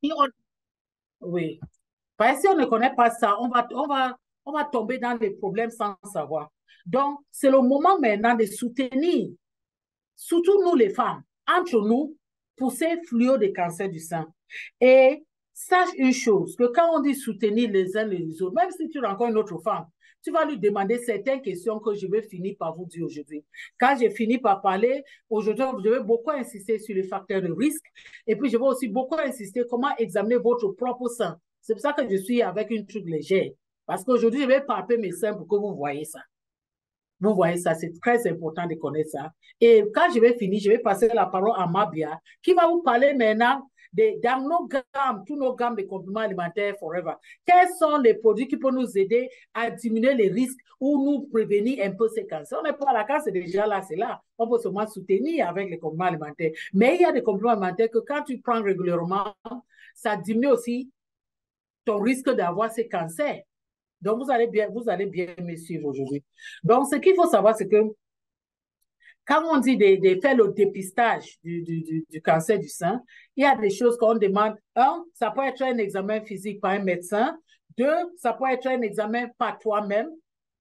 Si on- oui. Parce que si on ne connaît pas ça, on va tomber dans des problèmes sans savoir. Donc, c'est le moment maintenant de soutenir, surtout nous les femmes, entre nous, pour ces fléaux de cancer du sein. Et sache une chose, que quand on dit soutenir les uns les autres, même si tu rencontres une autre femme, tu vas lui demander certaines questions que je vais finir par vous dire aujourd'hui. Quand j'ai fini par parler, aujourd'hui, je vais beaucoup insister sur les facteurs de risque et puis je vais aussi beaucoup insister comment examiner votre propre sein. C'est pour ça que je suis avec une truc légère. Parce qu'aujourd'hui, je vais palper mes seins pour que vous voyez ça. Vous voyez ça, c'est très important de connaître ça. Et quand je vais finir, je vais passer la parole à Mabia, qui va vous parler maintenant dans nos gammes, tous nos gammes de compléments alimentaires forever. Quels sont les produits qui peuvent nous aider à diminuer les risques ou nous prévenir un peu ces cancers? On n'est pas à la case, c'est déjà là, c'est là. On peut seulement soutenir avec les compléments alimentaires. Mais il y a des compléments alimentaires que quand tu prends régulièrement, ça diminue aussi ton risque d'avoir ces cancers. Donc, vous allez bien me suivre aujourd'hui. Donc, ce qu'il faut savoir, c'est que quand on dit de faire le dépistage du cancer du sein, il y a des choses qu'on demande. Un, ça peut être un examen physique par un médecin. Deux, ça peut être un examen par toi-même.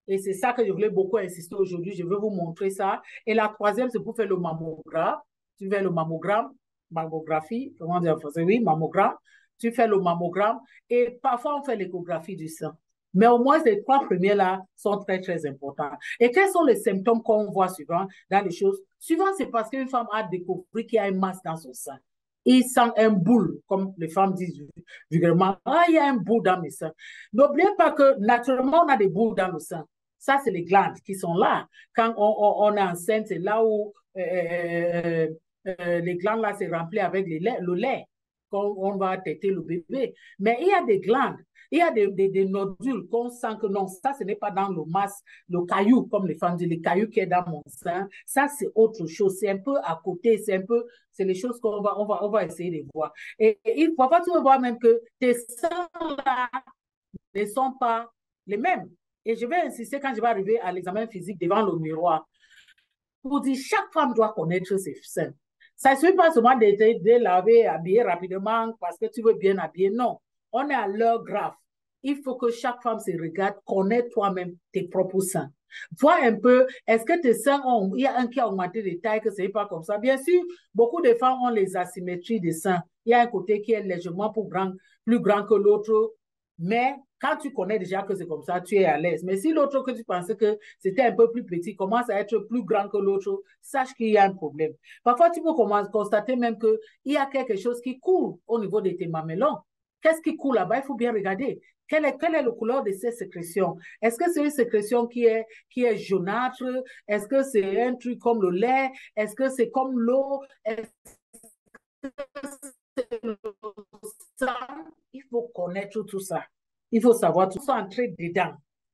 Et c'est ça que je voulais beaucoup insister aujourd'hui. Je veux vous montrer ça. Et la troisième, c'est pour faire le mammogramme. Tu fais le mammogramme, mammographie, comment dire en français? Oui, mammogramme. Tu fais le mammogramme. Et parfois, on fait l'échographie du sein. Mais au moins, ces trois premiers-là sont très, très importants. Et quels sont les symptômes qu'on voit souvent dans les choses? Souvent, c'est parce qu'une femme a découvert qu'il y a une masse dans son sein. Il sent un boule, comme les femmes disent vulgairement. Ah, il y a un boule dans mes seins. N'oubliez pas que naturellement, on a des boules dans le sein. Ça, c'est les glandes qui sont là. Quand on est enceinte, c'est là où les glandes là, c'est rempli avec le lait. Quand on va téter le bébé. Mais il y a des glandes il y a des nodules qu'on sent que non, ça, ce n'est pas dans le masse, le caillou, comme les femmes disent, le caillou qui est dans mon sein. Ça, c'est autre chose. C'est un peu à côté, c'est les choses on va essayer de voir. Et parfois, tu vas voir même que tes seins là ne sont pas les mêmes. Et je vais insister quand je vais arriver à l'examen physique devant le miroir pour dire chaque femme doit connaître ses seins. Ça ne suffit pas seulement de laver, habiller rapidement parce que tu veux bien habiller. Non, on est à l'heure grave. Il faut que chaque femme se regarde, connaisse toi-même tes propres seins. Vois un peu, est-ce que tes seins ont, il y a un qui a augmenté de taille, que ce n'est pas comme ça. Bien sûr, beaucoup de femmes ont les asymétries des seins. Il y a un côté qui est légèrement plus grand que l'autre, mais quand tu connais déjà que c'est comme ça, tu es à l'aise. Mais si l'autre que tu pensais que c'était un peu plus petit commence à être plus grand que l'autre, sache qu'il y a un problème. Parfois, tu peux constater même qu'il y a quelque chose qui coule au niveau de tes mamelons. Qu'est-ce qui coule là-bas? Il faut bien regarder. Quelle est la couleur de ces sécrétions? Est-ce que c'est une sécrétion qui est jaunâtre? Est-ce que c'est un truc comme le lait? Est-ce que c'est comme l'eau? Est-ce que c'est le sang? Il faut connaître tout ça. Il faut savoir tout ça entrer dedans.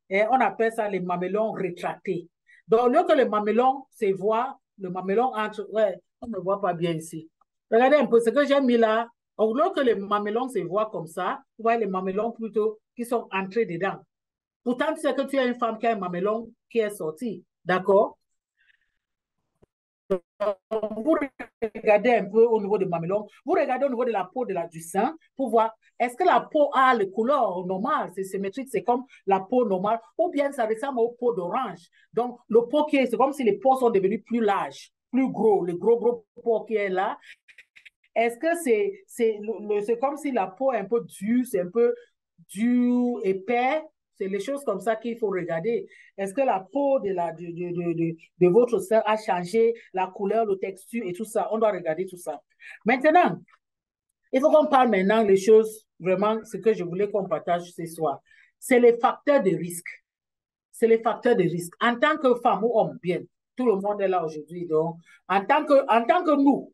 Et on appelle ça les mamelons rétractés. Donc, au lieu que le mamelon se voit, le mamelon entre. Ouais, on ne voit pas bien ici. Regardez un peu ce que j'ai mis là. Au lieu que les mamelons se voient comme ça, tu vois les mamelons plutôt qui sont entrés dedans. Pourtant, tu sais que tu as une femme qui a un mamelon qui est sorti. D'accord? Vous regardez un peu au niveau du mamelon, vous regardez au niveau de la peau du sein pour voir est-ce que la peau a les couleurs normales, c'est symétrique, c'est comme la peau normale, ou bien ça ressemble aux peaux d'orange. Donc, le pot qui est, c'est comme si les peaux sont devenus plus larges, plus gros, le gros pot qui est là. Est-ce que c'est comme si la peau est un peu dure, c'est un peu dur, épais? C'est les choses comme ça qu'il faut regarder. Est-ce que la peau de votre sein a changé, la couleur, la texture et tout ça? On doit regarder tout ça. Maintenant, il faut qu'on parle maintenant des choses, vraiment, ce que je voulais qu'on partage ce soir. C'est les facteurs de risque. C'est les facteurs de risque. En tant que femme ou homme, bien, tout le monde est là aujourd'hui. Donc, en tant que nous,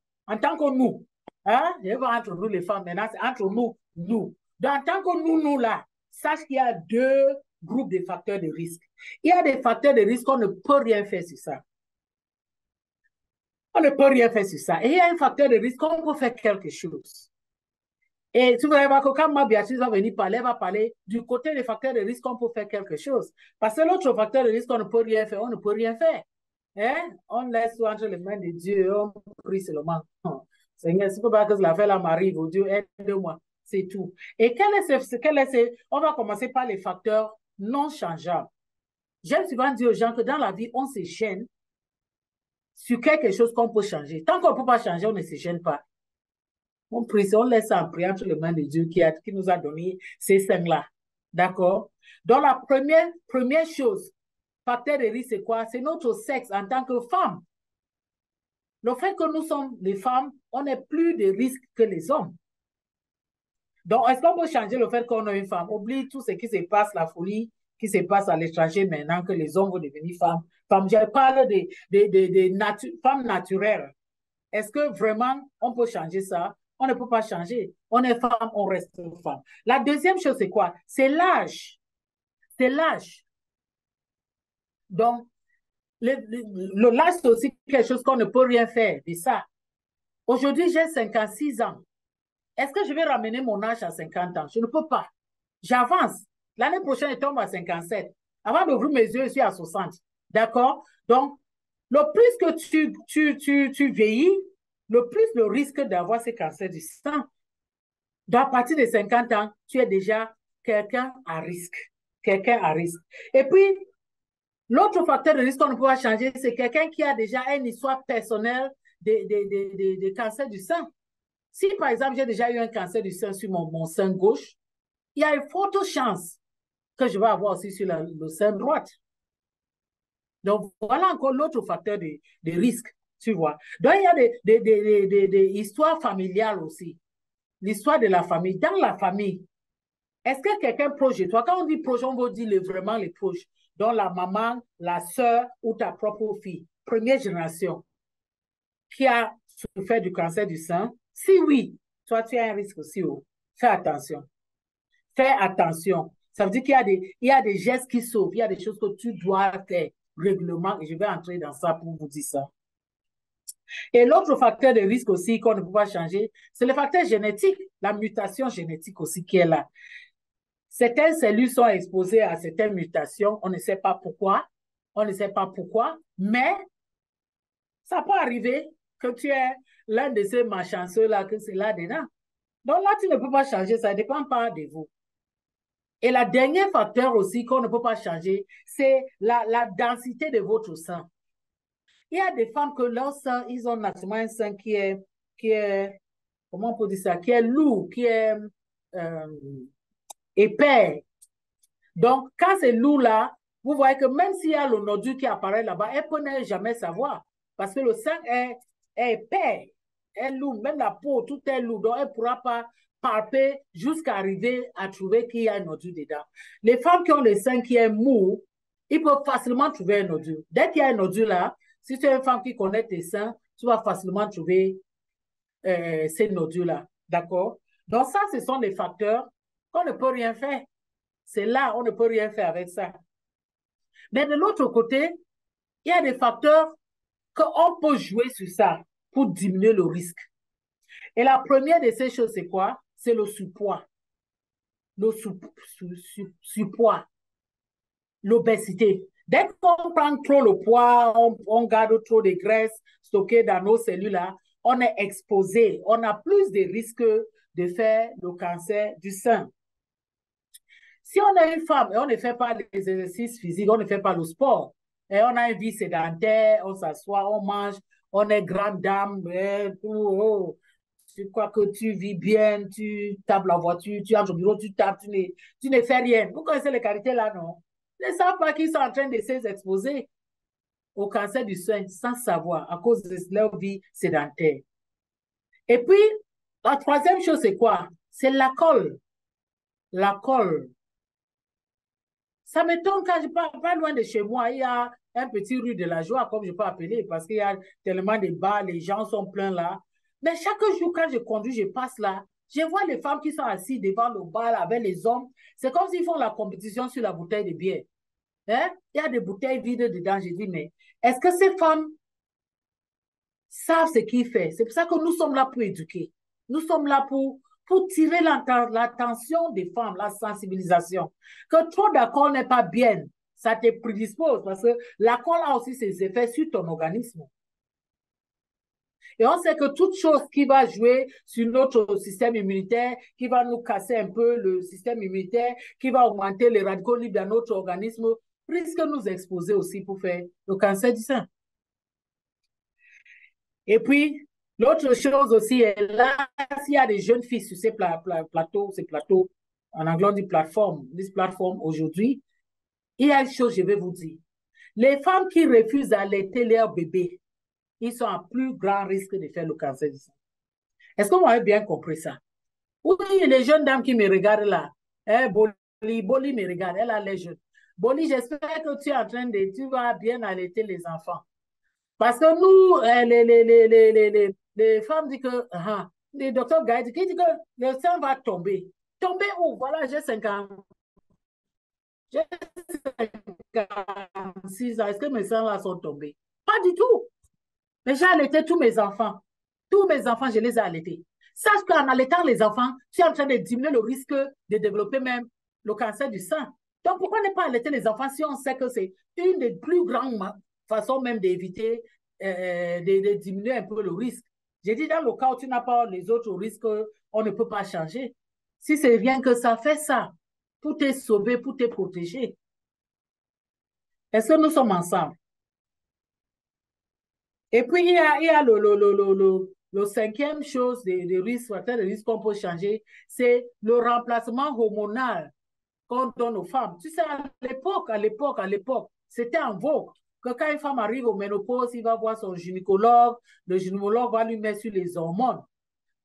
hein, je vais entre nous les femmes, maintenant, c'est entre nous, nous. Donc, en tant que nous là, sache qu'il y a deux groupes de facteurs de risque. Il y a des facteurs de risque qu'on ne peut rien faire sur ça. On ne peut rien faire sur ça. Et il y a un facteur de risque qu'on peut faire quelque chose. Et tu vas voir que quand ma Béatrice va venir parler, elle va parler du côté des facteurs de risque qu'on peut faire quelque chose. Parce que l'autre facteur de risque, on ne peut rien faire, on ne peut rien faire. Hein? On laisse tout entre les mains de Dieu et on prie seulement. Seigneur, si tu ne peux pas que cela fait là m'arrive, oh Dieu, aide-moi. C'est tout. Et on va commencer par les facteurs non changeables. J'aime souvent dire aux gens que dans la vie, on se gêne sur quelque chose qu'on peut changer. Tant qu'on ne peut pas changer, on ne se gêne pas. On prie, on laisse ça en priant entre les mains de Dieu qui nous a donné ces cinq-là. D'accord? Donc, la première chose, facteur de risque, c'est quoi? C'est notre sexe en tant que femme. Le fait que nous sommes des femmes, on n'a plus de risques que les hommes. Donc, est-ce qu'on peut changer le fait qu'on est une femme? Oublie tout ce qui se passe, la folie qui se passe à l'étranger maintenant, que les hommes vont devenir femmes. Je parle des femmes naturelles. Est-ce que vraiment on peut changer ça? On ne peut pas changer. On est femme, on reste femme. La deuxième chose, c'est quoi? C'est l'âge. C'est l'âge. Donc, l'âge, c'est aussi quelque chose qu'on ne peut rien faire de ça. Aujourd'hui, j'ai 56 ans. Est-ce que je vais ramener mon âge à 50 ans? Je ne peux pas. J'avance. L'année prochaine, je tombe à 57. Avant d'ouvrir mes yeux, je suis à 60. D'accord? Donc, le plus que tu vieillis, le plus le risque d'avoir ces cancers du sang. Donc, à partir de 50 ans, tu es déjà quelqu'un à risque. Quelqu'un à risque. Et puis, l'autre facteur de risque qu'on ne peut pas changer, c'est quelqu'un qui a déjà une histoire personnelle de cancer du sang. Si, par exemple, j'ai déjà eu un cancer du sein sur mon sein gauche, il y a une forte chance que je vais avoir aussi sur le sein droite. Donc, voilà encore l'autre facteur de risque, tu vois. Donc, il y a des histoires familiales aussi. L'histoire de la famille. Dans la famille, est-ce que quelqu'un proche de toi, quand on dit proche, on veut dire vraiment les proches, donc la maman, la sœur ou ta propre fille, première génération, qui a souffert du cancer du sein? Si oui, toi, tu as un risque aussi. Oh. Fais attention. Fais attention. Ça veut dire qu'il y a des gestes qui sauvent, il y a des choses que tu dois faire règlement, et je vais entrer dans ça pour vous dire ça. Et l'autre facteur de risque aussi qu'on ne peut pas changer, c'est le facteur génétique, la mutation génétique aussi qui est là. Certaines cellules sont exposées à certaines mutations, on ne sait pas pourquoi, mais ça peut arriver que tu es l'un de ces malchanceux-là, que c'est là-dedans. Donc là, tu ne peux pas changer, ça ne dépend pas de vous. Et le dernier facteur aussi qu'on ne peut pas changer, c'est la densité de votre sang. Il y a des femmes que leur sang, ils ont naturellement un sang qui est comment on peut dire ça, qui est lourd, qui est épais. Donc, quand c'est lourd là, vous voyez que même s'il y a le nodule qui apparaît là-bas, elle ne peut jamais savoir. Parce que le sang est épais, est lourd, même la peau, tout est lourd. Donc, elle ne pourra pas palper jusqu'à arriver à trouver qu'il y a un nodule dedans. Les femmes qui ont le sang qui est mou, ils peuvent facilement trouver un nodule. Dès qu'il y a un nodule là, si tu es une femme qui connaît tes seins, tu vas facilement trouver ces nodules-là. D'accord? Donc, ça, ce sont des facteurs qu'on ne peut rien faire. C'est là, on ne peut rien faire avec ça. Mais de l'autre côté, il y a des facteurs qu'on peut jouer sur ça pour diminuer le risque. Et la première de ces choses, c'est quoi? C'est le surpoids. Le surpoids. L'obésité. Dès qu'on prend trop le poids, on garde trop de graisse stockée dans nos cellules-là, on est exposé. On a plus de risques de faire le cancer du sein. Si on est une femme et on ne fait pas les exercices physiques, on ne fait pas le sport, et on a une vie sédentaire, on s'assoit, on mange, on est grande dame, tu crois que tu vis bien, tu tapes la voiture, tu entres au bureau, tu tapes, tu ne fais rien. Vous connaissez les qualités là, non? Ils ne savent pas qu'ils sont en train de s'exposer au cancer du sein sans savoir à cause de leur vie sédentaire. Et puis, la troisième chose, c'est quoi? C'est l'alcool. L'alcool. Ça m'étonne quand je parle pas loin de chez moi, il y a un petit rue de la joie, comme je peux appeler, parce qu'il y a tellement de bars, les gens sont pleins là. Mais chaque jour, quand je conduis, je passe là, je vois les femmes qui sont assises devant le bar avec les hommes. C'est comme s'ils font la compétition sur la bouteille de bière. Hein? Il y a des bouteilles vides dedans. Je dis, mais est-ce que ces femmes savent ce qu'ils font? C'est pour ça que nous sommes là pour éduquer. Nous sommes là pour tirer l'attention des femmes, la sensibilisation. Que trop d'alcool n'est pas bien. Ça te prédispose parce que l'alcool a aussi ses effets sur ton organisme. Et on sait que toute chose qui va jouer sur notre système immunitaire, qui va nous casser un peu le système immunitaire, qui va augmenter les radicaux libres dans notre organisme, risque de nous exposer aussi pour faire le cancer du sein. Et puis, l'autre chose aussi est là, s'il y a des jeunes filles sur ces plateaux, en anglais on dit plateforme, aujourd'hui, il y a une chose, je vais vous dire. Les femmes qui refusent d'allaiter leur bébé, ils sont à plus grand risque de faire le cancer du sein. Est-ce que vous avez bien compris ça? Oui, les jeunes dames qui me regardent là, Boli me regarde, elle a les jeunes. Boli, j'espère que tu vas bien allaiter les enfants. Parce que nous, les femmes disent que, les docteurs Gaïd, qui dit que le sein va tomber. Tomber où? Voilà, j'ai 56 ans. Est-ce que mes seins là sont tombés? Pas du tout. Mais j'ai allaité tous mes enfants. Tous mes enfants, je les ai allaités. Sache qu'en allaitant les enfants, tu es en train de diminuer le risque de développer même le cancer du sein. Donc, pourquoi ne pas allaiter les enfants si on sait que c'est une des plus grandes façons même d'éviter, de diminuer un peu le risque? J'ai dit, dans le cas où tu n'as pas les autres risques, on ne peut pas changer. Si c'est rien que ça, fait ça pour te sauver, pour te protéger. Est-ce que nous sommes ensemble? Et puis, il y a le cinquième chose des risques, des risques qu'on peut changer, c'est le remplacement hormonal qu'on donne aux femmes. Tu sais, à l'époque, c'était en vogue que quand une femme arrive au ménopause, il va voir son gynécologue, le gynécologue va lui mettre sur les hormones.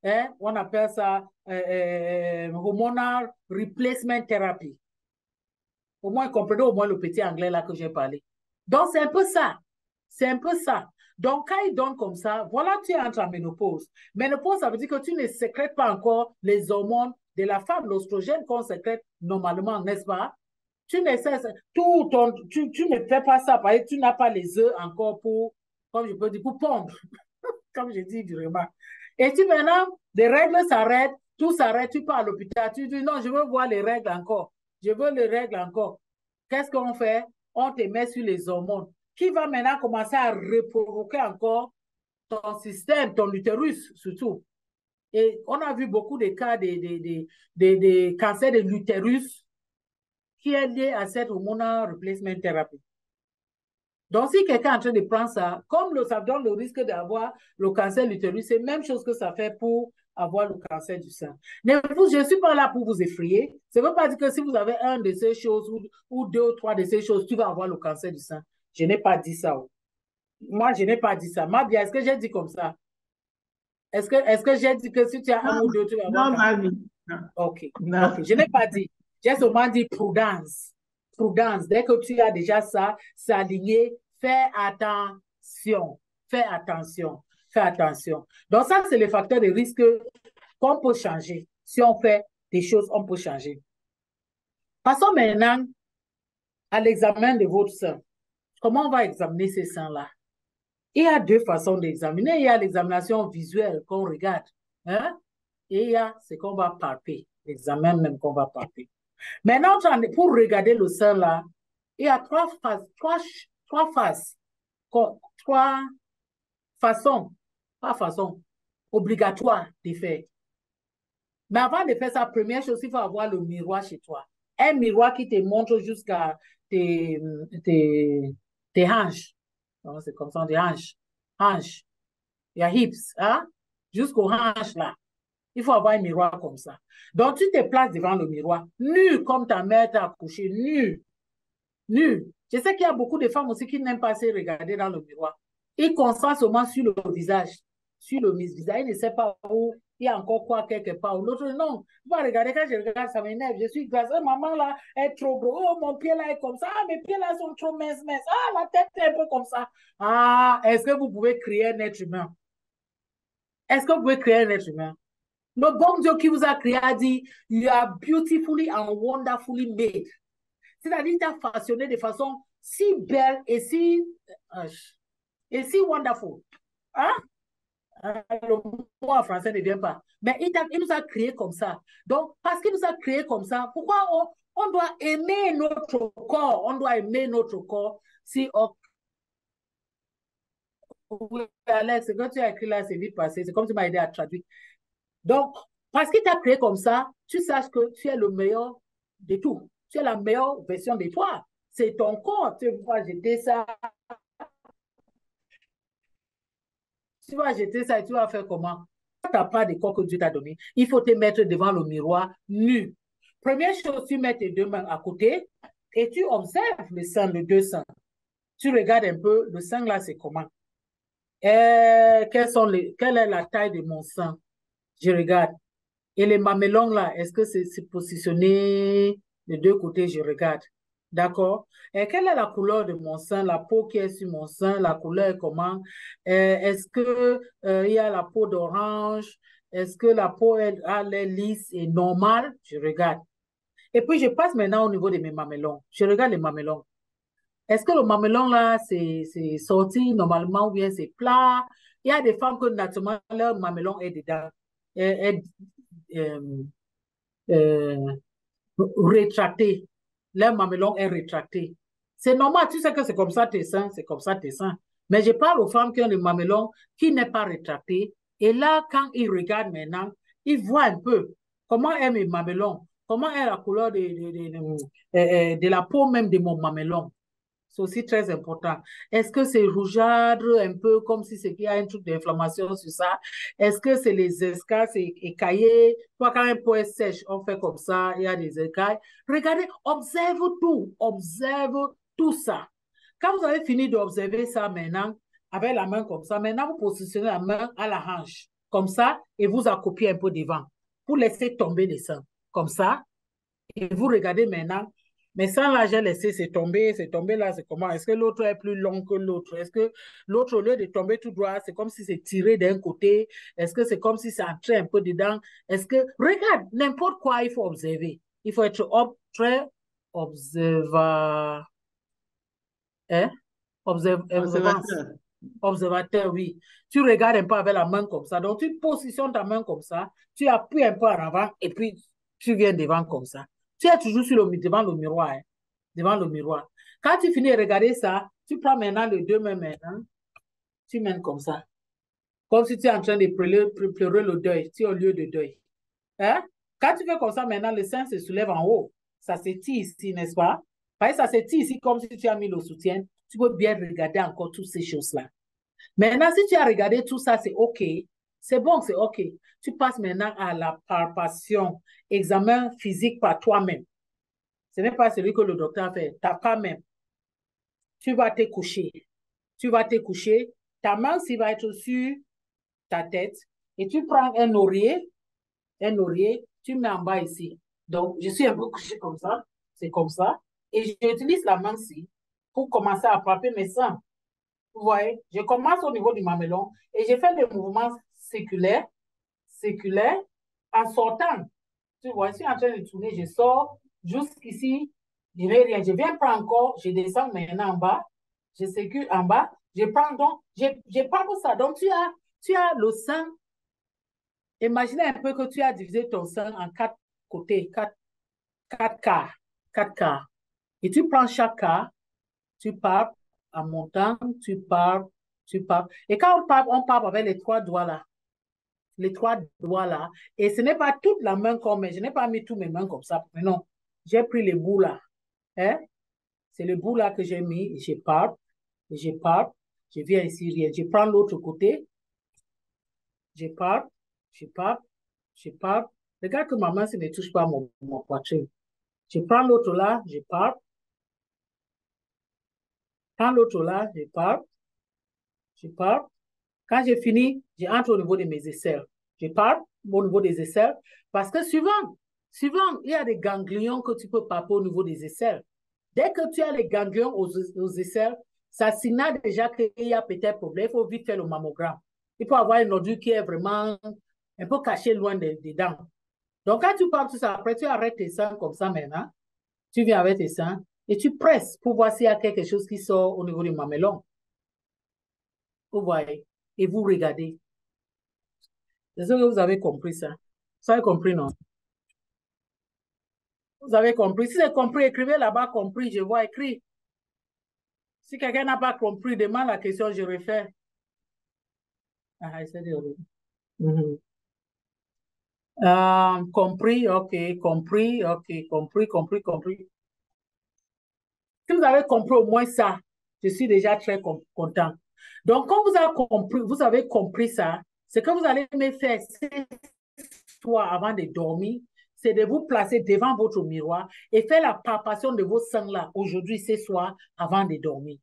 Hein? On appelle ça hormonal replacement therapy. Au moins, comprenez au moins le petit anglais là que j'ai parlé. Donc, c'est un peu ça. C'est un peu ça. Donc, quand ils donnent comme ça, voilà, tu entres en ménopause. Ménopause, ça veut dire que tu ne sécrètes pas encore les hormones de la femme, l'oestrogène qu'on sécrète normalement, n'est-ce pas? Tu ne fais pas ça parce que tu n'as pas les œufs encore pour, comme je peux dire, pour pondre, comme je dis durement. Et tu maintenant, les règles s'arrêtent, tout s'arrête, tu pars à l'hôpital, tu dis non, je veux voir les règles encore. Je veux les règles encore. Qu'est-ce qu'on fait? On te met sur les hormones qui va maintenant commencer à reprovoquer encore ton système, ton utérus surtout. Et on a vu beaucoup de cas de cancer de l'utérus qui est lié à cette hormonal replacement therapy. Donc, si quelqu'un est en train de prendre ça, comme ça donne le risque d'avoir le cancer de l'utérus, c'est la même chose que ça fait pour avoir le cancer du sein. Mais je ne suis pas là pour vous effrayer. Ça ne veut pas dire que si vous avez un de ces choses ou deux ou trois de ces choses, tu vas avoir le cancer du sein. Je n'ai pas dit ça. Moi, je n'ai pas dit ça. Mabia, est-ce que j'ai dit comme ça? Est-ce que j'ai dit que si tu as un ou deux, tu vas avoir... Non, Marie. OK. OK. Je n'ai pas dit. J'ai seulement dit prudence. Prudence. Dès que tu as déjà ça, c'est aligné, fais attention. Fais attention. Fais attention. Donc, ça, c'est les facteurs de risque qu'on peut changer. Si on fait des choses, on peut changer. Passons maintenant à l'examen de votre sein. Comment on va examiner ces seins-là? Il y a deux façons d'examiner. Il y a l'examination visuelle qu'on regarde. Hein? Et il y a ce qu'on va palper. L'examen même qu'on va palper. Maintenant, pour regarder le sein là, il y a trois façons, pas façons, obligatoires de faire. Mais avant de faire ça, première chose, il faut avoir le miroir chez toi. Un miroir qui te montre jusqu'à tes hanches. C'est comme ça, des hanches. Hanches. Il y a hips, hein? Jusqu'aux hanches là. Il faut avoir un miroir comme ça. Donc, tu te places devant le miroir, nu comme ta mère t'a accouché, nu. Nu. Je sais qu'il y a beaucoup de femmes aussi qui n'aiment pas se regarder dans le miroir. Ils concentrent seulement sur le visage. Sur le visage, ils ne savent pas où il y a encore quoi quelque part. L'autre, non. Tu vas regarder, quand je regarde, ça m'énerve. Je suis grasse. Oh, maman là est trop gros. Oh, mon pied là est comme ça. Ah, mes pieds là sont trop minces. Ah, la tête est un peu comme ça. Ah, est-ce que vous pouvez créer un être humain? Est-ce que vous pouvez créer un être humain? Le bon Dieu qui vous a créé a dit, you are beautifully and wonderfully made. C'est-à-dire qu'il t'a façonné de façon si belle et si wonderful. Hein? Le mot en français ne vient pas. Mais il nous a créé comme ça. Donc, parce qu'il nous a créé comme ça, pourquoi on doit aimer notre corps? On doit aimer notre corps si on Oui, Alex, quand tu as écrit là, c'est vite passé. C'est comme tu m'as aidé à traduire. Donc, parce qu'il t'a créé comme ça, tu saches que tu es le meilleur de tout. Tu es la meilleure version de toi. C'est ton corps. Tu vas jeter ça et tu vas faire comment? Tu n'as pas de corps que Dieu t'a donné. Il faut te mettre devant le miroir nu. Première chose, tu mets tes deux mains à côté et tu observes le sang, les deux sangs. Tu regardes un peu, le sang là, c'est comment? Quelle est la taille de mon sang? Je regarde. Et les mamelons là, est-ce que c'est positionné de deux côtés? Je regarde. D'accord? Et quelle est la couleur de mon sein? La peau qui est sur mon sein, la couleur est comment? Est-ce que il y a la peau d'orange? Est-ce que la peau elle est lisse et normale? Je regarde. Et puis je passe maintenant au niveau de mes mamelons. Je regarde les mamelons. Est-ce que le mamelon là, c'est sorti normalement ou bien c'est plat? Il y a des femmes que naturellement leur mamelon est dedans. Est, euh, euh, rétracté. Leur mamelon est rétracté. C'est normal, tu sais que c'est comme ça tes seins, c'est comme ça tes seins. Mais je parle aux femmes qui ont le mamelon qui n'est pas rétracté. Et là, quand ils regardent maintenant, ils voient un peu comment est mes mamelons, comment est la couleur de la peau même de mon mamelon. C'est aussi très important. Est-ce que c'est rougeâtre, un peu comme si c'est qu'il y a un truc d'inflammation sur ça? Est-ce que c'est les escarres, c'est écaillé? Toi, quand un pot est sèche, on fait comme ça, il y a des écailles. Regardez, observe tout ça. Quand vous avez fini d'observer ça maintenant, avec la main comme ça, maintenant vous positionnez la main à la hanche, comme ça, et vous accopiez un peu devant, pour laisser tomber les seins, comme ça, et vous regardez maintenant, mais sans là, j'ai laissé, c'est tombé là, c'est comment? Est-ce que l'autre est plus long que l'autre? Est-ce que l'autre, au lieu de tomber tout droit, c'est comme si c'est tiré d'un côté? Est-ce que c'est comme si ça entrait un peu dedans? Est-ce que, regarde, n'importe quoi, il faut observer. Il faut être très observa, hein? Observance. Observateur. Observateur, oui. Tu regardes un peu avec la main comme ça. Donc, tu positionnes ta main comme ça, tu appuies un peu en avant et puis tu viens devant comme ça. Tu es toujours devant le miroir. Hein, devant le miroir. Quand tu finis de regarder ça, tu prends maintenant les deux mains maintenant, tu mènes comme ça. Comme si tu es en train de pleurer le deuil, tu es au lieu de deuil. Hein? Quand tu fais comme ça maintenant, le sein se soulève en haut. Ça s'étire ici, n'est-ce pas? Parce que ça s'étire ici comme si tu as mis le soutien. Tu peux bien regarder encore toutes ces choses-là. Maintenant, si tu as regardé tout ça, c'est OK. C'est bon, c'est OK. Tu passes maintenant à la palpation, examen physique par toi-même. Ce n'est pas celui que le docteur fait. Ta pas même. Tu vas te coucher. Tu vas te coucher. Ta main, s'il va être sur ta tête. Et tu prends un oreiller, tu mets en bas ici. Donc, je suis un peu couché comme ça. C'est comme ça. Et j'utilise la main-ci pour commencer à frapper mes seins. Vous voyez, je commence au niveau du mamelon et je fais des mouvements séculaires en sortant. Tu vois, je suis en train de tourner, je sors jusqu'ici, je n'ai rien. Je viens prendre encore, je descends maintenant en bas, je sécule en bas, je prends donc, je parle ça. Donc, tu as le sein. Imaginez un peu que tu as divisé ton sein en quatre côtés, quatre quarts, quatre quarts. Et tu prends chaque quart, tu pars en montant, tu pars, tu pars. Et quand on part avec les trois doigts là. Les trois doigts là. Et ce n'est pas toute la main qu'on met. Je n'ai pas mis toutes mes mains comme ça. Mais non, j'ai pris les bouts là. Hein? C'est le bout là que j'ai mis. Et je pars. Et je pars. Je viens ici, rien. Je prends l'autre côté. Je pars. Je pars. Je pars. Regarde que ma main ne touche pas mon poitrine. Je prends l'autre là. Je pars. Prends l'autre là. Je pars. Je pars. Quand j'ai fini, j'entre au niveau de mes aisselles. Je pars au niveau des aisselles parce que suivant, il y a des ganglions que tu peux palper au niveau des aisselles. Dès que tu as les ganglions aux aisselles, ça signale déjà qu'il y a peut-être problème. Il faut vite faire le mammogramme. Il faut avoir un nodule qui est vraiment un peu caché loin des dents. Donc, quand tu parles tout ça, après, tu arrêtes tes seins comme ça maintenant. Tu viens avec tes seins et tu presses pour voir s'il y a quelque chose qui sort au niveau du mamelon. Vous voyez. Et vous regardez. J'espère que vous avez compris ça. Vous avez compris, non? Vous avez compris. Si c'est compris, écrivez là-bas compris, je vois écrit. Si quelqu'un n'a pas compris, demande la question, je refais. I said it already. Compris, ok, compris, ok, compris. Si vous avez compris au moins ça, je suis déjà très content. Donc, quand vous avez compris ça, ce que vous allez me faire soir avant de dormir, c'est de vous placer devant votre miroir et faire la palpation de vos seins là, aujourd'hui, ce soir, avant de dormir.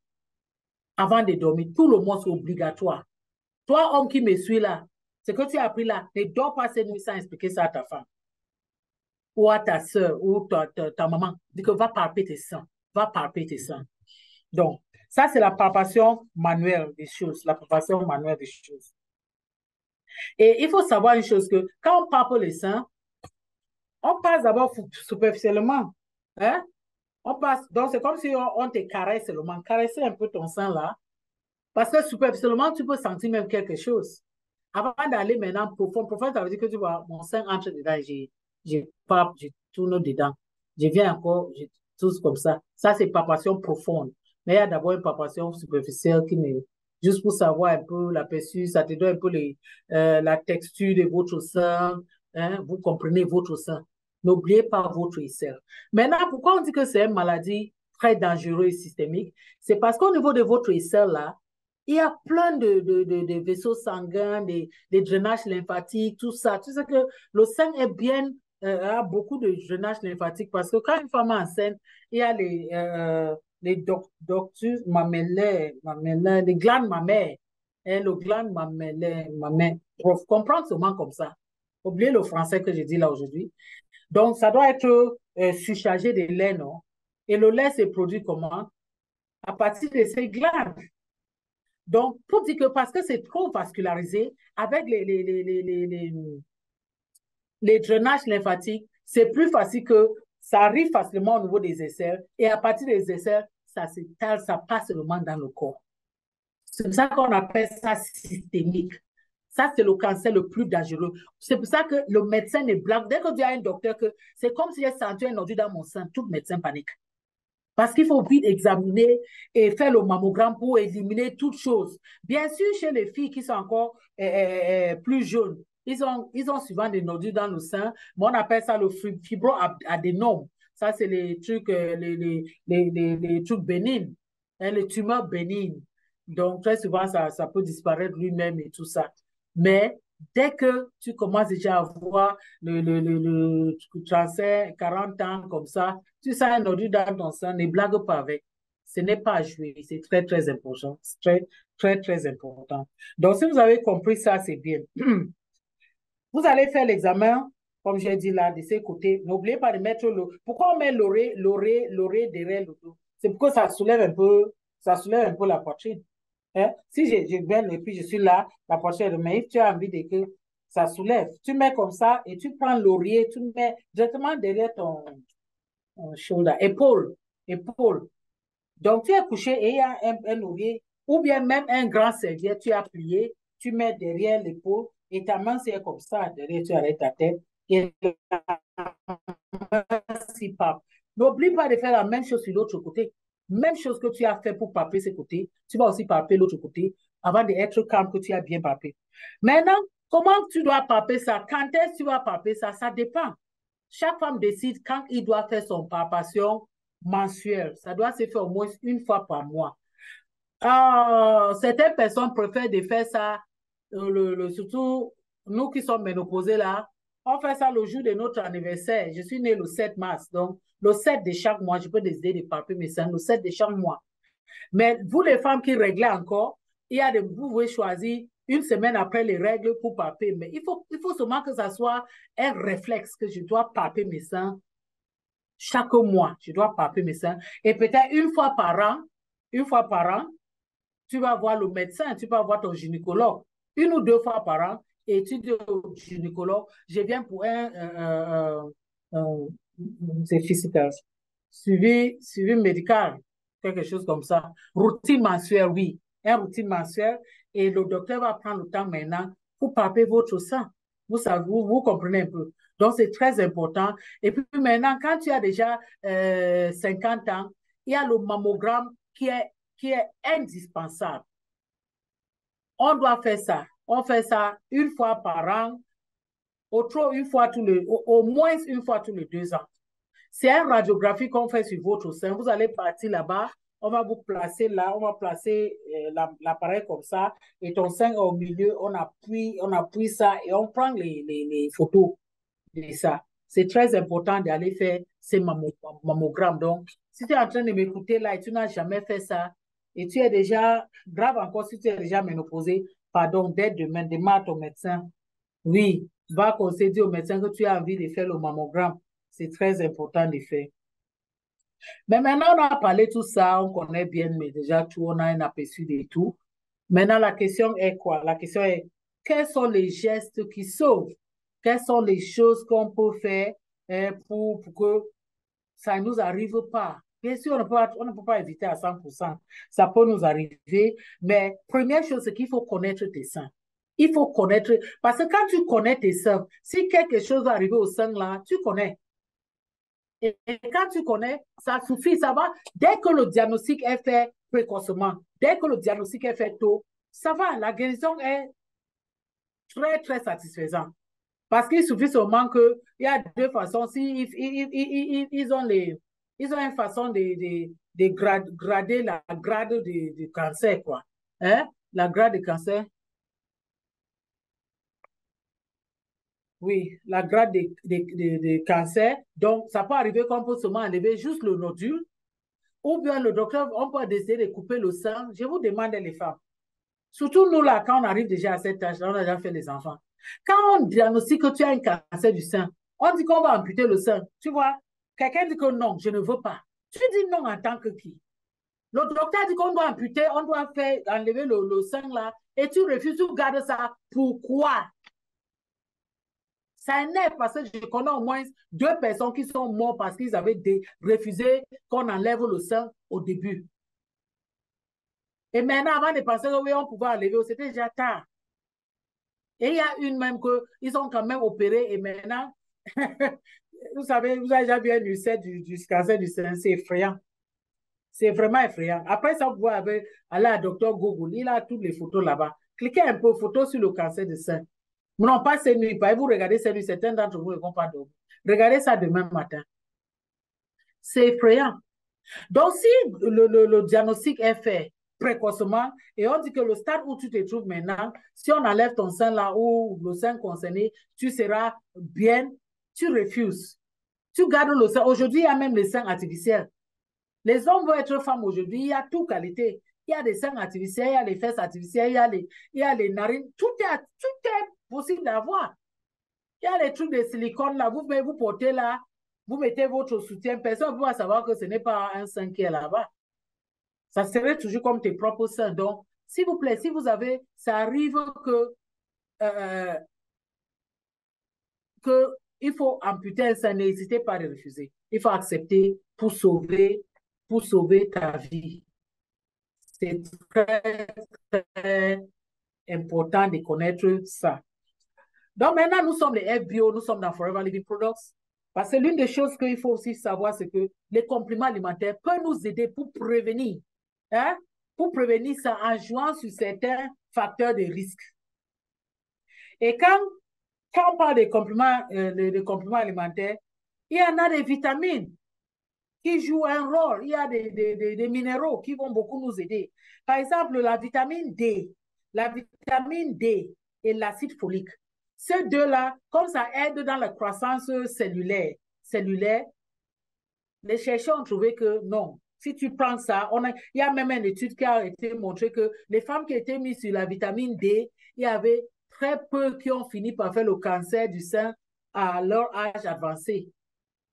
Avant de dormir, tout le monde, c'est obligatoire. Toi, homme qui me suis là, ce que tu as appris là, ne dors pas cette nuit sans expliquer ça à ta femme ou à ta soeur ou ta maman. Dis que va palper tes seins, va palper tes seins. Donc, ça, c'est la palpation manuelle des choses, la palpation manuelle des choses. Et il faut savoir une chose que quand on palpe les seins, on passe d'abord superficiellement. Hein? On passe, donc c'est comme si on te caresse seulement, caresser un peu ton sein là, parce que superficiellement, tu peux sentir même quelque chose. Avant d'aller maintenant profond, ça veut dire que tu vois, mon sein entre dedans, je palpe, je tourne dedans. Je viens encore, je touche comme ça. Ça, c'est palpation profonde. Mais il y a d'abord une palpation superficielle qui me, juste pour savoir un peu l'aperçu, ça te donne un peu la texture de votre sein. Hein, vous comprenez votre sein. N'oubliez pas votre aisselle. Maintenant, pourquoi on dit que c'est une maladie très dangereuse et systémique? C'est parce qu'au niveau de votre aisselle, là, il y a plein de vaisseaux sanguins, des drainages lymphatiques, tout ça. Tu sais que le sein est bien, a beaucoup de drainage lymphatique parce que quand une femme est enceinte, il y a les ductus mamellaires, les glandes mammaires, et le glande mammaire. Pour comprendre seulement comme ça. Oubliez le français que je dis là aujourd'hui. Donc, ça doit être surchargé de lait, non? Et le lait se produit comment? À partir de ces glandes. Donc, pour dire que parce que c'est trop vascularisé, avec les drainages lymphatiques, c'est plus facile que ça arrive facilement au niveau des aisselles et à partir des aisselles, ça s'étale, ça passe seulement dans le corps. C'est pour ça qu'on appelle ça systémique. Ça, c'est le cancer le plus dangereux. C'est pour ça que le médecin ne blague. Dès que tu as un docteur que c'est comme si j'ai senti un ordure dans mon sein, tout médecin panique. Parce qu'il faut vite examiner et faire le mammogramme pour éliminer toutes choses. Bien sûr, chez les filles qui sont encore plus jeunes, ils ont souvent des nodules dans le sein, mais on appelle ça le fibroadénome. Ça, c'est les trucs, les trucs bénignes, hein, les tumeurs bénignes. Donc, très souvent, ça peut disparaître lui-même et tout ça. Mais dès que tu commences déjà à voir le 35, 40 ans comme ça, tu sens un nodule dans ton sein, ne blague pas avec. Ce n'est pas à jouer, c'est très, très important. C'est très, très, très important. Donc, si vous avez compris ça, c'est bien. Vous allez faire l'examen, comme j'ai dit là, de ces côtés. N'oubliez pas de mettre le... Pourquoi on met l'oreille derrière le dos? C'est pour que ça soulève un peu la poitrine. Hein? Si je viens et puis je suis là, la poitrine, mais tu as envie de que ça soulève. Tu mets comme ça et tu prends l'oreiller, tu mets directement derrière ton shoulder, épaule. Donc, tu es couché et il y a un oreiller ou bien même un grand serviette, tu as plié, tu mets derrière l'épaule et ta main, c'est comme ça, derrière, tu arrêtes ta tête et n'oublie pas de faire la même chose sur l'autre côté. Même chose que tu as fait pour palper ce côté, tu vas aussi palper l'autre côté avant d'être calme que tu as bien palpé. Maintenant, comment tu dois palper ça? Quand est-ce que tu vas palper ça? Ça dépend. Chaque femme décide quand il doit faire son palpation mensuelle. Ça doit se faire au moins une fois par mois. Certaines personnes préfèrent de faire ça, surtout nous qui sommes ménopausés là, on fait ça le jour de notre anniversaire. Je suis née le 7 mars, donc le 7 de chaque mois, je peux décider de palper mes seins le 7 de chaque mois. Mais vous, les femmes qui réglez encore, vous pouvez choisir une semaine après les règles pour palper. Mais il faut seulement que ça soit un réflexe que je dois palper mes seins chaque mois. Je dois palper mes seins. Et peut-être une fois par an, tu vas voir le médecin, tu vas voir ton gynécologue une ou deux fois par an et tu dis au gynécologue, je viens pour c'est physical, suivi médical, quelque chose comme ça. Routine mensuelle, oui, un routine mensuelle et le docteur va prendre le temps maintenant pour palper votre sang. Vous comprenez un peu. Donc, c'est très important. Et puis maintenant, quand tu as déjà 50 ans, il y a le mammogramme qui est indispensable. On doit faire ça. On fait ça une fois par an, au moins une fois tous les 2 ans. C'est une radiographie qu'on fait sur votre sein. Vous allez partir là-bas, on va vous placer là, on va placer l'appareil comme ça, et ton sein au milieu, on appuie ça et on prend les photos de ça. C'est très important d'aller faire ces mammogrammes. Donc, si tu es en train de m'écouter là et tu n'as jamais fait ça, et tu es déjà, grave encore si tu es déjà ménopausé, pardon, dès demain, demande à ton médecin. Oui, va conseiller au médecin que tu as envie de faire le mammogramme. C'est très important de faire. Mais maintenant, on a parlé de tout ça, on connaît bien, mais déjà tout, on a un aperçu de tout. Maintenant, la question est quoi? La question est, quels sont les gestes qui sauvent? Quelles sont les choses qu'on peut faire pour que ça ne nous arrive pas? Bien sûr, on ne peut pas éviter à 100%. Ça peut nous arriver, mais première chose, c'est qu'il faut connaître tes seins. Il faut connaître, parce que quand tu connais tes seins, si quelque chose va arriver au sein là, tu connais. Et quand tu connais, ça suffit, ça va. Dès que le diagnostic est fait précocement, dès que le diagnostic est fait tôt, ça va. La guérison est très, très satisfaisante. Parce qu'il suffit seulement qu'il y a deux façons. Si ils ont une façon de grader la grade du cancer, quoi. Hein? La grade du cancer. Oui, la grade de cancer. Donc, ça peut arriver qu'on peut seulement enlever juste le nodule. Ou bien le docteur, on peut décider de couper le sang. Je vous demande les femmes. Surtout nous, là, quand on arrive déjà à cet âge-là, on a déjà fait les enfants. Quand on diagnostique que tu as un cancer du sein, on dit qu'on va amputer le sein. Tu vois, quelqu'un dit que non, je ne veux pas. Tu dis non en tant que qui? Le docteur dit qu'on doit amputer, on doit faire enlever le sein là, et tu refuses, tu gardes ça. Pourquoi? Ça énerve parce que je connais au moins 2 personnes qui sont mortes parce qu'ils avaient refusé qu'on enlève le sein au début. Et maintenant, avant de penser que oui, on pouvait enlever, c'était déjà tard. Et il y a une même qu'ils ont quand même opéré et maintenant, vous savez, vous avez déjà vu un ulcère du cancer du sein, c'est effrayant. C'est vraiment effrayant. Après ça, vous pouvez aller à Docteur Google, il a toutes les photos là-bas. Cliquez un peu, photos sur le cancer du sein. Non, pas ces nuits, pas. Vous regardez ces nuits, certains d'entre vous ne vont pas dormir. Regardez ça demain matin. C'est effrayant. Donc, si le diagnostic est fait précocement et on dit que le stade où tu te trouves maintenant, si on enlève ton sein là ou le sein concerné, tu seras bien, tu refuses. Tu gardes le sein. Aujourd'hui, il y a même les seins artificiels. Les hommes veulent être femmes aujourd'hui, il y a toute qualité. Il y a des seins artificiels, il y a les fesses artificielles, il y a les narines. Tout est possible d'avoir. Il y a les trucs de silicone là, vous portez là, vous mettez votre soutien, personne ne va savoir que ce n'est pas un sein qui est là-bas. Ça serait toujours comme tes propres seins. Donc, s'il vous plaît, si vous avez, ça arrive euh, que il faut amputer un sein, n'hésitez pas à le refuser. Il faut accepter pour sauver ta vie. C'est très, très important de connaître ça. Donc maintenant, nous sommes les FBO, nous sommes dans Forever Living Products. Parce que l'une des choses qu'il faut aussi savoir, c'est que les compléments alimentaires peuvent nous aider pour prévenir. Hein? Pour prévenir ça en jouant sur certains facteurs de risque. Et quand on parle des compléments alimentaires, il y en a des vitamines qui jouent un rôle. Il y a des minéraux qui vont beaucoup nous aider. Par exemple, la vitamine D et l'acide folique. Ces deux-là, comme ça aide dans la croissance cellulaire, les chercheurs ont trouvé que non. Si tu prends ça, il y a même une étude qui a été montrée que les femmes qui étaient mises sur la vitamine D, il y avait très peu qui ont fini par faire le cancer du sein à leur âge avancé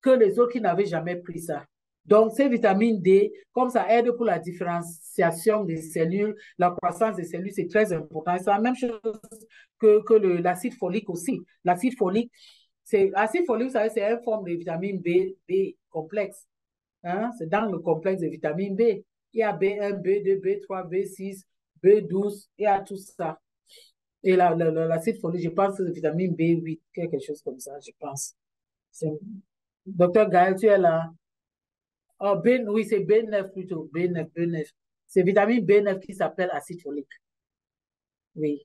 que les autres qui n'avaient jamais pris ça. Donc, ces vitamines D, comme ça aide pour la différenciation des cellules, la croissance des cellules, c'est très important. C'est la même chose que l'acide folique aussi. L'acide folique, vous savez, c'est une forme de vitamine B complexe. Hein? C'est dans le complexe de vitamine B. Il y a B1, B2, B3, B6, B12, il y a tout ça. Et l'acide folique, je pense que c'est vitamine B8, quelque chose comme ça, je pense. Docteur Gaël, tu es là. Oh, oui, c'est B9 plutôt. B9. C'est vitamine B9 qui s'appelle acide folique. Oui.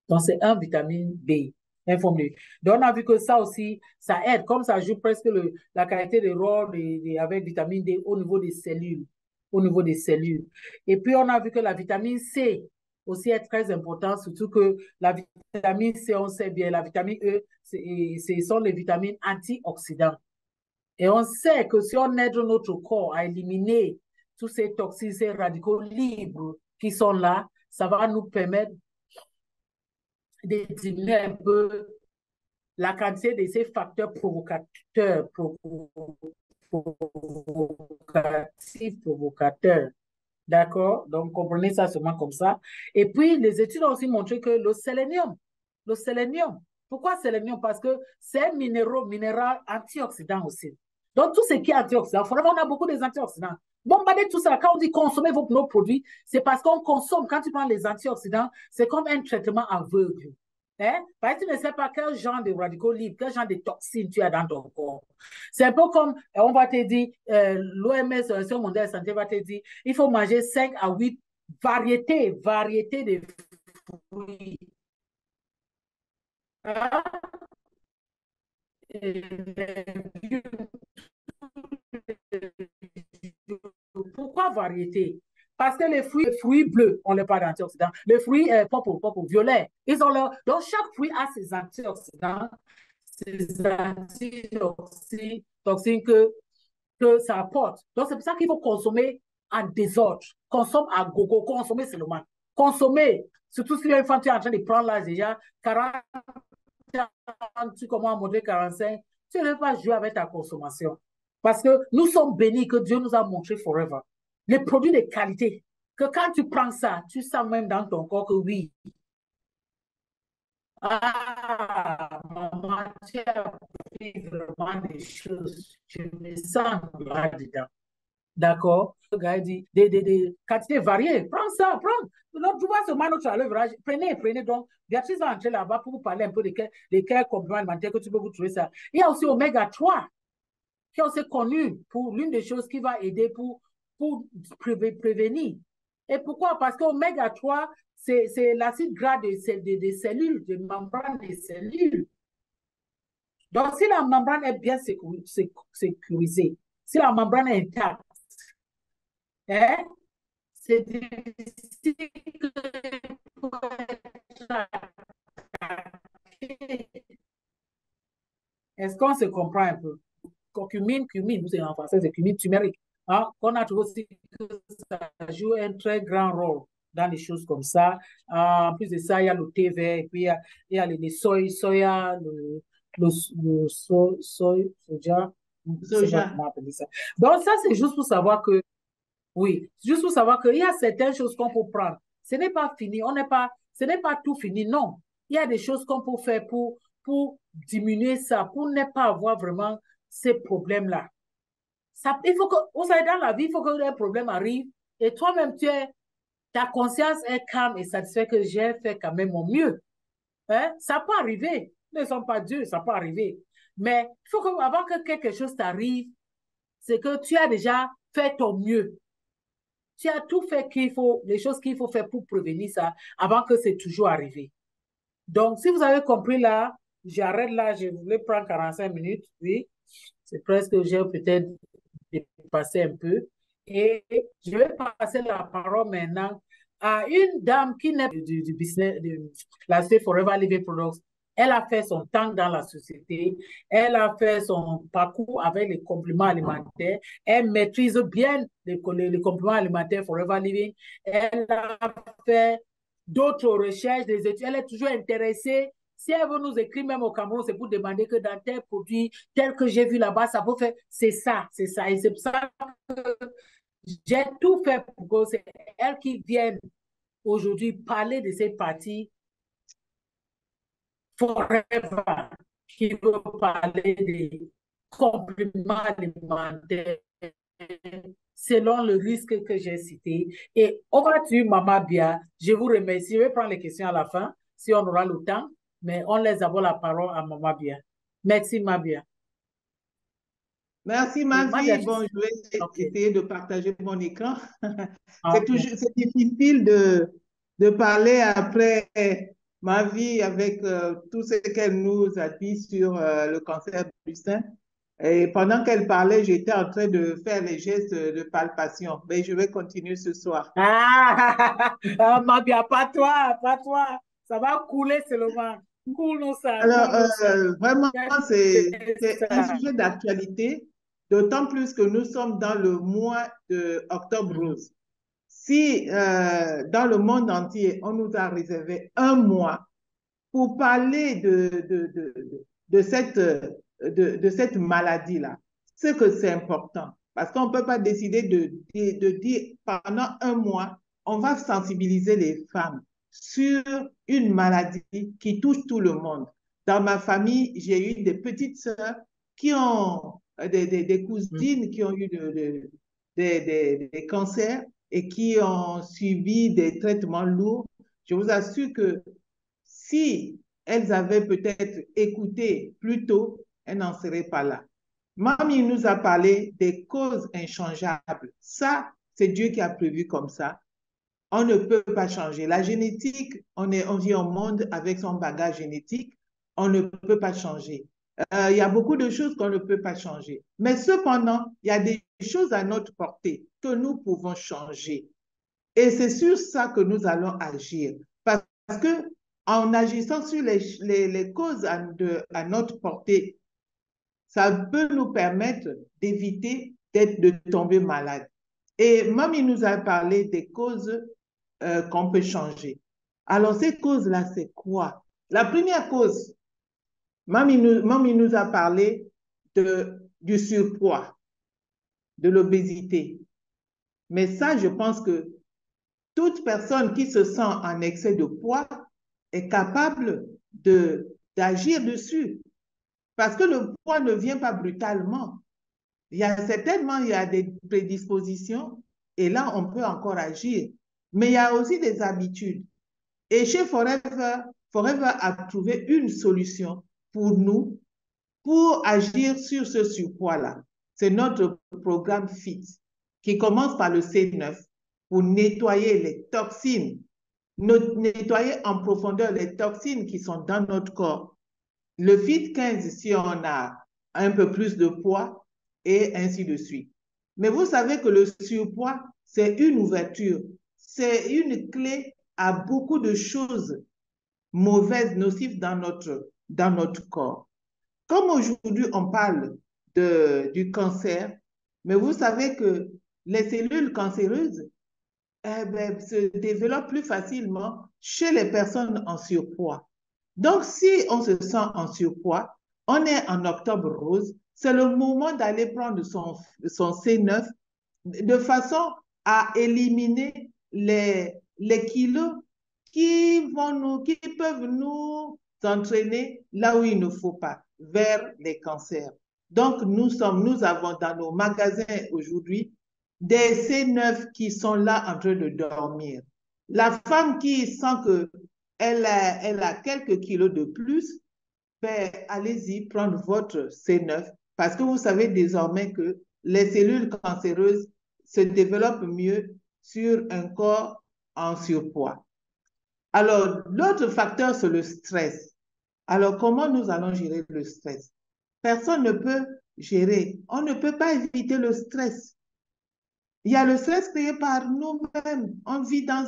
Donc, c'est un vitamine B, un forme de. Donc, on a vu que ça aussi, ça aide, comme ça joue presque la qualité de rôle avec vitamine D au niveau des cellules. Au niveau des cellules. Et puis, on a vu que la vitamine C aussi est très importante, surtout que la vitamine C, on sait bien, la vitamine E, ce sont les vitamines antioxydants. Et on sait que si on aide notre corps à éliminer tous ces toxines, ces radicaux libres qui sont là, ça va nous permettre de diminuer un peu la quantité de ces facteurs provocateurs. D'accord? Donc, comprenez ça seulement comme ça. Et puis, les études ont aussi montré que le sélénium, pourquoi sélénium? Parce que c'est un minéral antioxydant aussi. Donc, tout ce qui est antioxydant, on a beaucoup des antioxydants. Bombardez tout ça. Quand on dit consommer nos produits, c'est parce qu'on consomme. Quand tu prends les antioxydants, c'est comme un traitement aveugle. Hein? Parce que tu ne sais pas quel genre de radicaux libres, quel genre de toxines tu as dans ton corps. C'est un peu comme, on va te dire, l'OMS, l'Organisation mondiale de la santé, va te dire, il faut manger 5 à 8 variétés de fruits. Pourquoi variété? Parce que les fruits bleus ont le pas d'antioxydants. Les fruits purple, violet, ils ont leur. Donc, chaque fruit a ses antioxydants, ses antitoxines que ça apporte. Donc, c'est pour ça qu'il faut consommer en désordre. Consomme à gogo, consommer seulement. Consommer, surtout si une femme tu es en train de prendre l'âge déjà, 40 ans, tu commences à monter 45, tu ne veux pas jouer avec ta consommation. Parce que nous sommes bénis que Dieu nous a montré forever. Les produits de qualité, que quand tu prends ça, tu sens même dans ton corps que oui. Ah, maman, tu as appris vraiment des choses. Je me sens là-dedans. D'accord? Le gars dit des quantités variées. Prends ça, prends. Donc, tu vois ce notre à l'œuvre. Prenez. Donc, Béatrice va entrer là-bas pour vous parler un peu de quels compléments alimentaires que tu peux vous trouver ça. Il y a aussi Oméga 3, qui est aussi connu pour l'une des choses qui va aider pour prévenir. Et pourquoi? Parce qu'Oméga 3, c'est l'acide gras des cellules, des membranes des cellules. Donc, si la membrane est bien sécurisée, si la membrane est intacte, hein, c'est difficile pour Est-ce qu'on se comprend un peu? Cumine, c'est en français, c'est cumine turmeric. Hein? On a trouvé aussi que ça joue un très grand rôle dans les choses comme ça. En plus de ça, il y a le thé vert, et puis il y a les soya, soja, je ne sais pas Soja. comment appeler ça. Donc, ça, c'est juste pour savoir que oui, juste pour savoir qu'il y a certaines choses qu'on peut prendre. Ce n'est pas fini, ce n'est pas tout fini, non. Il y a des choses qu'on peut faire pour diminuer ça, pour ne pas avoir vraiment ces problèmes-là. Ça, il faut que, vous savez, dans la vie, il faut que un problème arrive et toi-même, ta conscience est calme et satisfaite que j'ai fait quand même mon mieux. Hein? Ça peut arriver. Nous ne sommes pas Dieu, ça peut arriver. Mais il faut que, avant que quelque chose t'arrive, c'est que tu as déjà fait ton mieux. Tu as tout fait les choses qu'il faut faire pour prévenir ça avant que c'est toujours arrivé. Donc, si vous avez compris là, j'arrête là, je voulais prendre 45 minutes, oui. C'est presque, j'ai peut-être dépassé un peu. Et je vais passer la parole maintenant à une dame qui n'est du business, de la société Forever Living Products. Elle a fait son temps dans la société, elle a fait son parcours avec les compléments alimentaires, elle maîtrise bien les compléments alimentaires Forever Living, elle a fait d'autres recherches, des études, elle est toujours intéressée. Si elle veut nous écrire même au Cameroun, c'est pour demander que dans tel produit, tel que j'ai vu là-bas, ça peut faire. C'est ça, c'est ça. Et c'est pour ça que j'ai tout fait pour que c'est elle qui vienne aujourd'hui parler de cette partie forever, qui veut parler des compléments alimentaires selon le risque que j'ai cité. Et over to you, Mama Bia. Je vous remercie. Je vais prendre les questions à la fin, si on aura le temps, mais on laisse d'abord la parole à Mama Bia. Merci, Mama Bia. Merci, Et ma vie. Maria, Bon, je vais OK. essayer de partager mon écran. OK. C'est difficile de parler après ma vie avec tout ce qu'elle nous a dit sur le cancer du sein. Et pendant qu'elle parlait, j'étais en train de faire les gestes de palpation. Mais je vais continuer ce soir. Ah, ah, ma bien, pas toi, pas toi. Ça va couler seulement. Coule-nous ça, Alors, coule-nous ça. vraiment, c'est un Ça. sujet d'actualité, d'autant plus que nous sommes dans le mois de Octobre Mhm. Rose. Si dans le monde entier, on nous a réservé un mois pour parler de cette maladie-là, c'est que c'est important. Parce qu'on ne peut pas décider de dire pendant un mois, on va sensibiliser les femmes sur une maladie qui touche tout le monde. Dans ma famille, j'ai eu des petites sœurs qui ont des Mhm. cousines qui ont eu des cancers et qui ont subi des traitements lourds. Je vous assure que si elles avaient peut-être écouté plus tôt, elles n'en seraient pas là. Mamie nous a parlé des causes inchangeables. Ça, c'est Dieu qui a prévu comme ça. On ne peut pas changer. La génétique, on vit au monde avec son bagage génétique. On ne peut pas changer. Il y a beaucoup de choses qu'on ne peut pas changer. Mais cependant, il y a des choses à notre portée que nous pouvons changer. Et c'est sur ça que nous allons agir. Parce que en agissant sur les causes à notre portée, ça peut nous permettre d'éviter de tomber malade. Et Mamie nous a parlé des causes qu'on peut changer. Alors, ces causes-là, c'est quoi? La première cause, Mamie nous a parlé du surpoids, de l'obésité. Mais ça, je pense que toute personne qui se sent en excès de poids est capable d'agir dessus. Parce que le poids ne vient pas brutalement. Certainement, il y a des prédispositions et là, on peut encore agir. Mais il y a aussi des habitudes. Et chez Forever, Forever a trouvé une solution pour nous, pour agir sur ce surpoids-là. C'est notre programme FIT qui commence par le C9 pour nettoyer les toxines, nettoyer en profondeur les toxines qui sont dans notre corps. Le FIT 15, si on a un peu plus de poids, et ainsi de suite. Mais vous savez que le surpoids, c'est une ouverture, c'est une clé à beaucoup de choses mauvaises, nocives dans notre corps. Comme aujourd'hui, on parle du cancer, mais vous savez que les cellules cancéreuses se développent plus facilement chez les personnes en surpoids. Donc, si on se sent en surpoids, on est en octobre rose, c'est le moment d'aller prendre son C9 de façon à éliminer les kilos qui peuvent nous entraîner là où il ne faut pas, vers les cancers. Donc, nous avons dans nos magasins aujourd'hui des C9 qui sont là en train de dormir. La femme qui sent elle a quelques kilos de plus, ben, allez-y, prendre votre C9 parce que vous savez désormais que les cellules cancéreuses se développent mieux sur un corps en surpoids. Alors, l'autre facteur, c'est le stress. Alors, comment nous allons gérer le stress? Personne ne peut gérer. On ne peut pas éviter le stress. Il y a le stress créé par nous-mêmes. On vit dans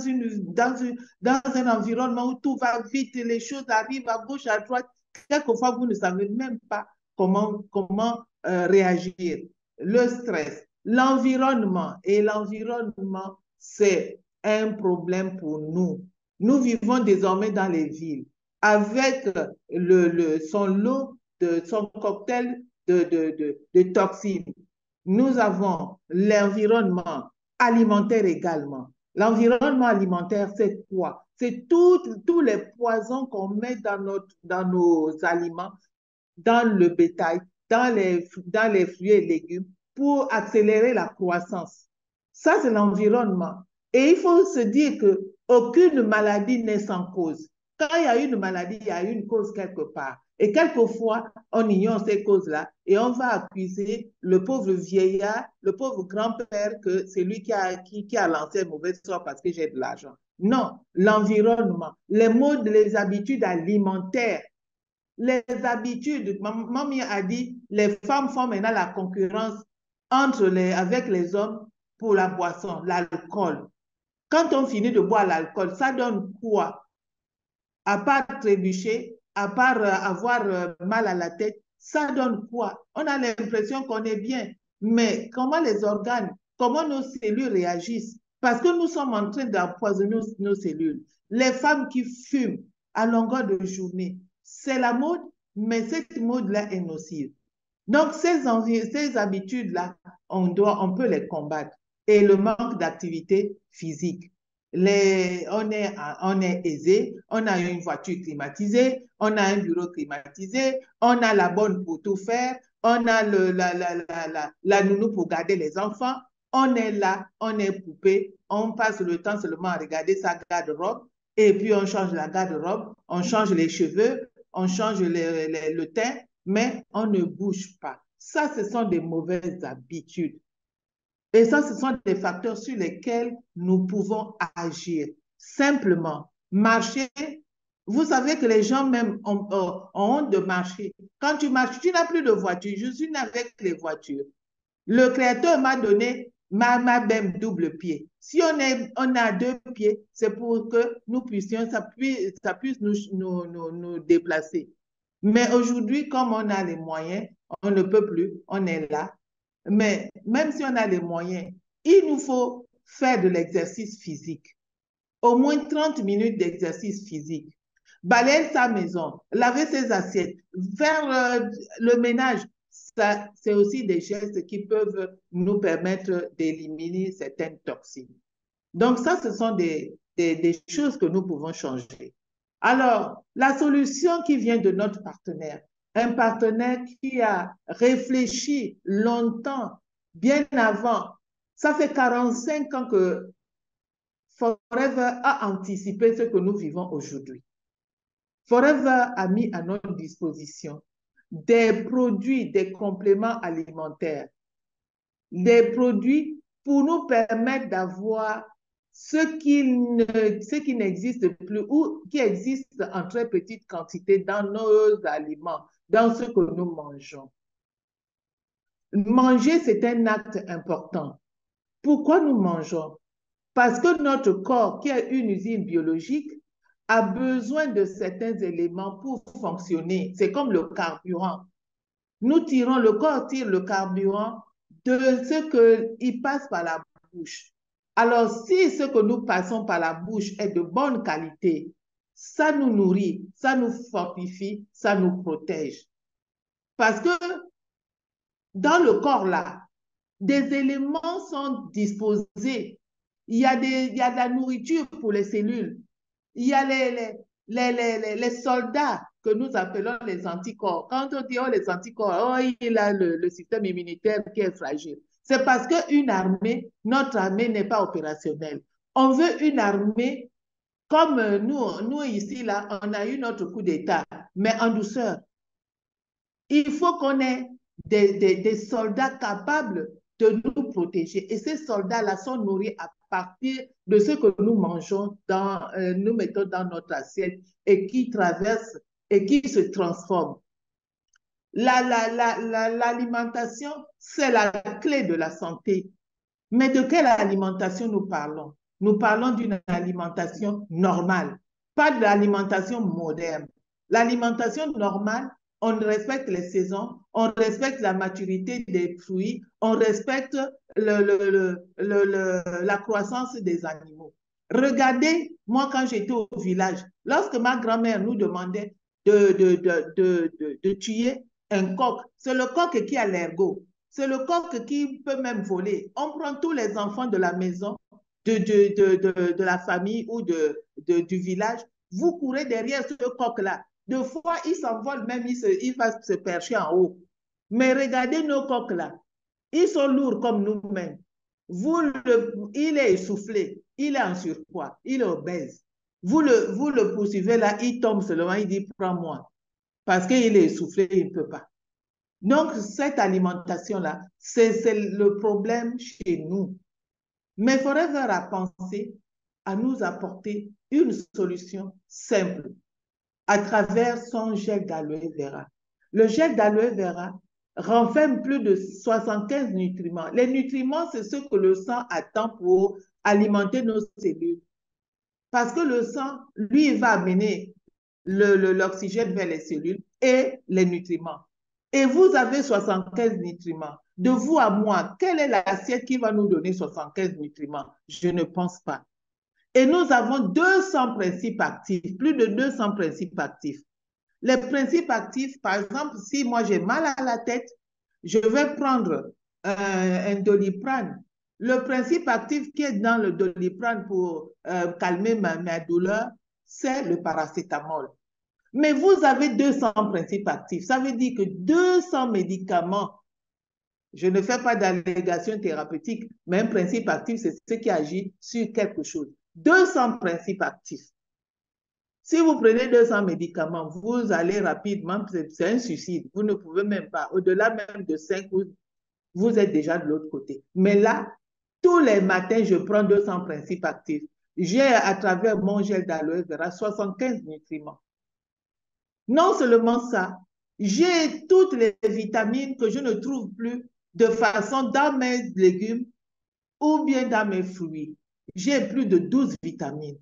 un environnement où tout va vite, les choses arrivent à gauche, à droite. Quelquefois, vous ne savez même pas comment réagir. Le stress, l'environnement. Et l'environnement, c'est un problème pour nous. Nous vivons désormais dans les villes avec son lot, son cocktail de toxines. Nous avons l'environnement alimentaire également. L'environnement alimentaire, c'est quoi? C'est tous les poisons qu'on met dans nos aliments, dans le bétail, dans les fruits et légumes pour accélérer la croissance. Ça, c'est l'environnement. Et il faut se dire qu'aucune maladie n'est sans cause. Quand il y a une maladie, il y a une cause quelque part. Et quelquefois, on ignore ces causes-là et on va accuser le pauvre vieillard, le pauvre grand-père que c'est lui qui a lancé un mauvais sort parce que j'ai de l'argent. Non, l'environnement, les modes, les habitudes alimentaires, les habitudes. Mamie a dit, les femmes font maintenant la concurrence avec les hommes pour la boisson, l'alcool. Quand on finit de boire l'alcool, ça donne quoi? À part trébucher, à part avoir mal à la tête, ça donne quoi? On a l'impression qu'on est bien, mais comment les organes, comment nos cellules réagissent? Parce que nous sommes en train d'empoisonner nos cellules. Les femmes qui fument à longueur de journée, c'est la mode, mais cette mode-là est nocive. Donc, ces habitudes-là, on peut les combattre. Et le manque d'activité physique. On est aisé, on a une voiture climatisée, on a un bureau climatisé, on a la bonne pour tout faire, on a la nounou pour garder les enfants, on est là, on est poupée, on passe le temps seulement à regarder sa garde-robe, et puis on change la garde-robe, on change les cheveux, on change le teint, mais on ne bouge pas. Ça, ce sont des mauvaises habitudes. Et ça, ce sont des facteurs sur lesquels nous pouvons agir. Simplement, marcher. Vous savez que les gens même ont honte de marcher. Quand tu marches, tu n'as plus de voiture. Je suis avec les voitures. Le Créateur m'a donné ma même double pied. Si on a deux pieds, c'est pour que nous puissions, ça puisse nous déplacer. Mais aujourd'hui, comme on a les moyens, on ne peut plus, on est là. Mais même si on a les moyens, il nous faut faire de l'exercice physique. Au moins 30 minutes d'exercice physique. Balayer sa maison, laver ses assiettes, faire le ménage, ça, c'est aussi des gestes qui peuvent nous permettre d'éliminer certaines toxines. Donc ça, ce sont des choses que nous pouvons changer. Alors, la solution qui vient de notre partenaire, un partenaire qui a réfléchi longtemps, bien avant, ça fait 45 ans que Forever a anticipé ce que nous vivons aujourd'hui. Forever a mis à notre disposition des produits, des compléments alimentaires, des produits pour nous permettre d'avoir ce qui n'existe plus ou qui existe en très petite quantité dans nos aliments, dans ce que nous mangeons. Manger, c'est un acte important. Pourquoi nous mangeons? Parce que notre corps, qui est une usine biologique, a besoin de certains éléments pour fonctionner. C'est comme le carburant. Le corps tire le carburant de ce qu'il passe par la bouche. Alors, si ce que nous passons par la bouche est de bonne qualité, ça nous nourrit, ça nous fortifie, ça nous protège. Parce que dans le corps là, des éléments sont disposés. Il y a de la nourriture pour les cellules. Il y a les soldats que nous appelons les anticorps. Quand on dit les anticorps, il a le système immunitaire qui est fragile. C'est parce qu'une armée, notre armée n'est pas opérationnelle. On veut une armée comme nous ici, là, on a eu notre coup d'État, mais en douceur. Il faut qu'on ait des soldats capables de nous protéger. Et ces soldats-là sont nourris à partir de ce que nous mangeons, nous mettons dans notre assiette et qui traverse et qui se transforme. L'alimentation, c'est la clé de la santé. Mais de quelle alimentation nous parlons? Nous parlons d'une alimentation normale, pas de l'alimentation moderne. L'alimentation normale, on respecte les saisons, on respecte la maturité des fruits, on respecte la croissance des animaux. Regardez, moi, quand j'étais au village, lorsque ma grand-mère nous demandait de tuer un coq, c'est le coq qui a l'ergot. C'est le coq qui peut même voler. On prend tous les enfants de la maison, de la famille ou du village. Vous courez derrière ce coq-là. Deux fois, il s'envole même, il va se percher en haut. Mais regardez nos coqs-là. Ils sont lourds comme nous-mêmes. Il est essoufflé, il est en surpoids, il est obèse. Vous le poursuivez là, il tombe seulement, il dit prends-moi. Parce qu'il est essoufflé, il ne peut pas. Donc, cette alimentation-là, c'est le problème chez nous. Mais Forever a pensé à nous apporter une solution simple à travers son gel d'aloe vera. Le gel d'aloe vera renferme plus de 75 nutriments. Les nutriments, c'est ce que le sang attend pour alimenter nos cellules. Parce que le sang, lui, il va amener l'oxygène vers les cellules et les nutriments. Et vous avez 75 nutriments. De vous à moi, quelle est l'assiette qui va nous donner 75 nutriments? Je ne pense pas. Et nous avons 200 principes actifs, plus de 200 principes actifs. Les principes actifs, par exemple, si moi j'ai mal à la tête, je vais prendre un Doliprane. Le principe actif qui est dans le Doliprane pour calmer ma douleur, c'est le paracétamol. Mais vous avez 200 principes actifs. Ça veut dire que 200 médicaments, je ne fais pas d'allégation thérapeutique, mais un principe actif, c'est ce qui agit sur quelque chose. 200 principes actifs. Si vous prenez 200 médicaments, vous allez rapidement, c'est un suicide. Vous ne pouvez même pas. Au-delà même de 5, vous êtes déjà de l'autre côté. Mais là, tous les matins, je prends 200 principes actifs. J'ai à travers mon gel d'aloe vera 75 nutriments. Non seulement ça, j'ai toutes les vitamines que je ne trouve plus de façon dans mes légumes ou bien dans mes fruits. J'ai plus de 12 vitamines.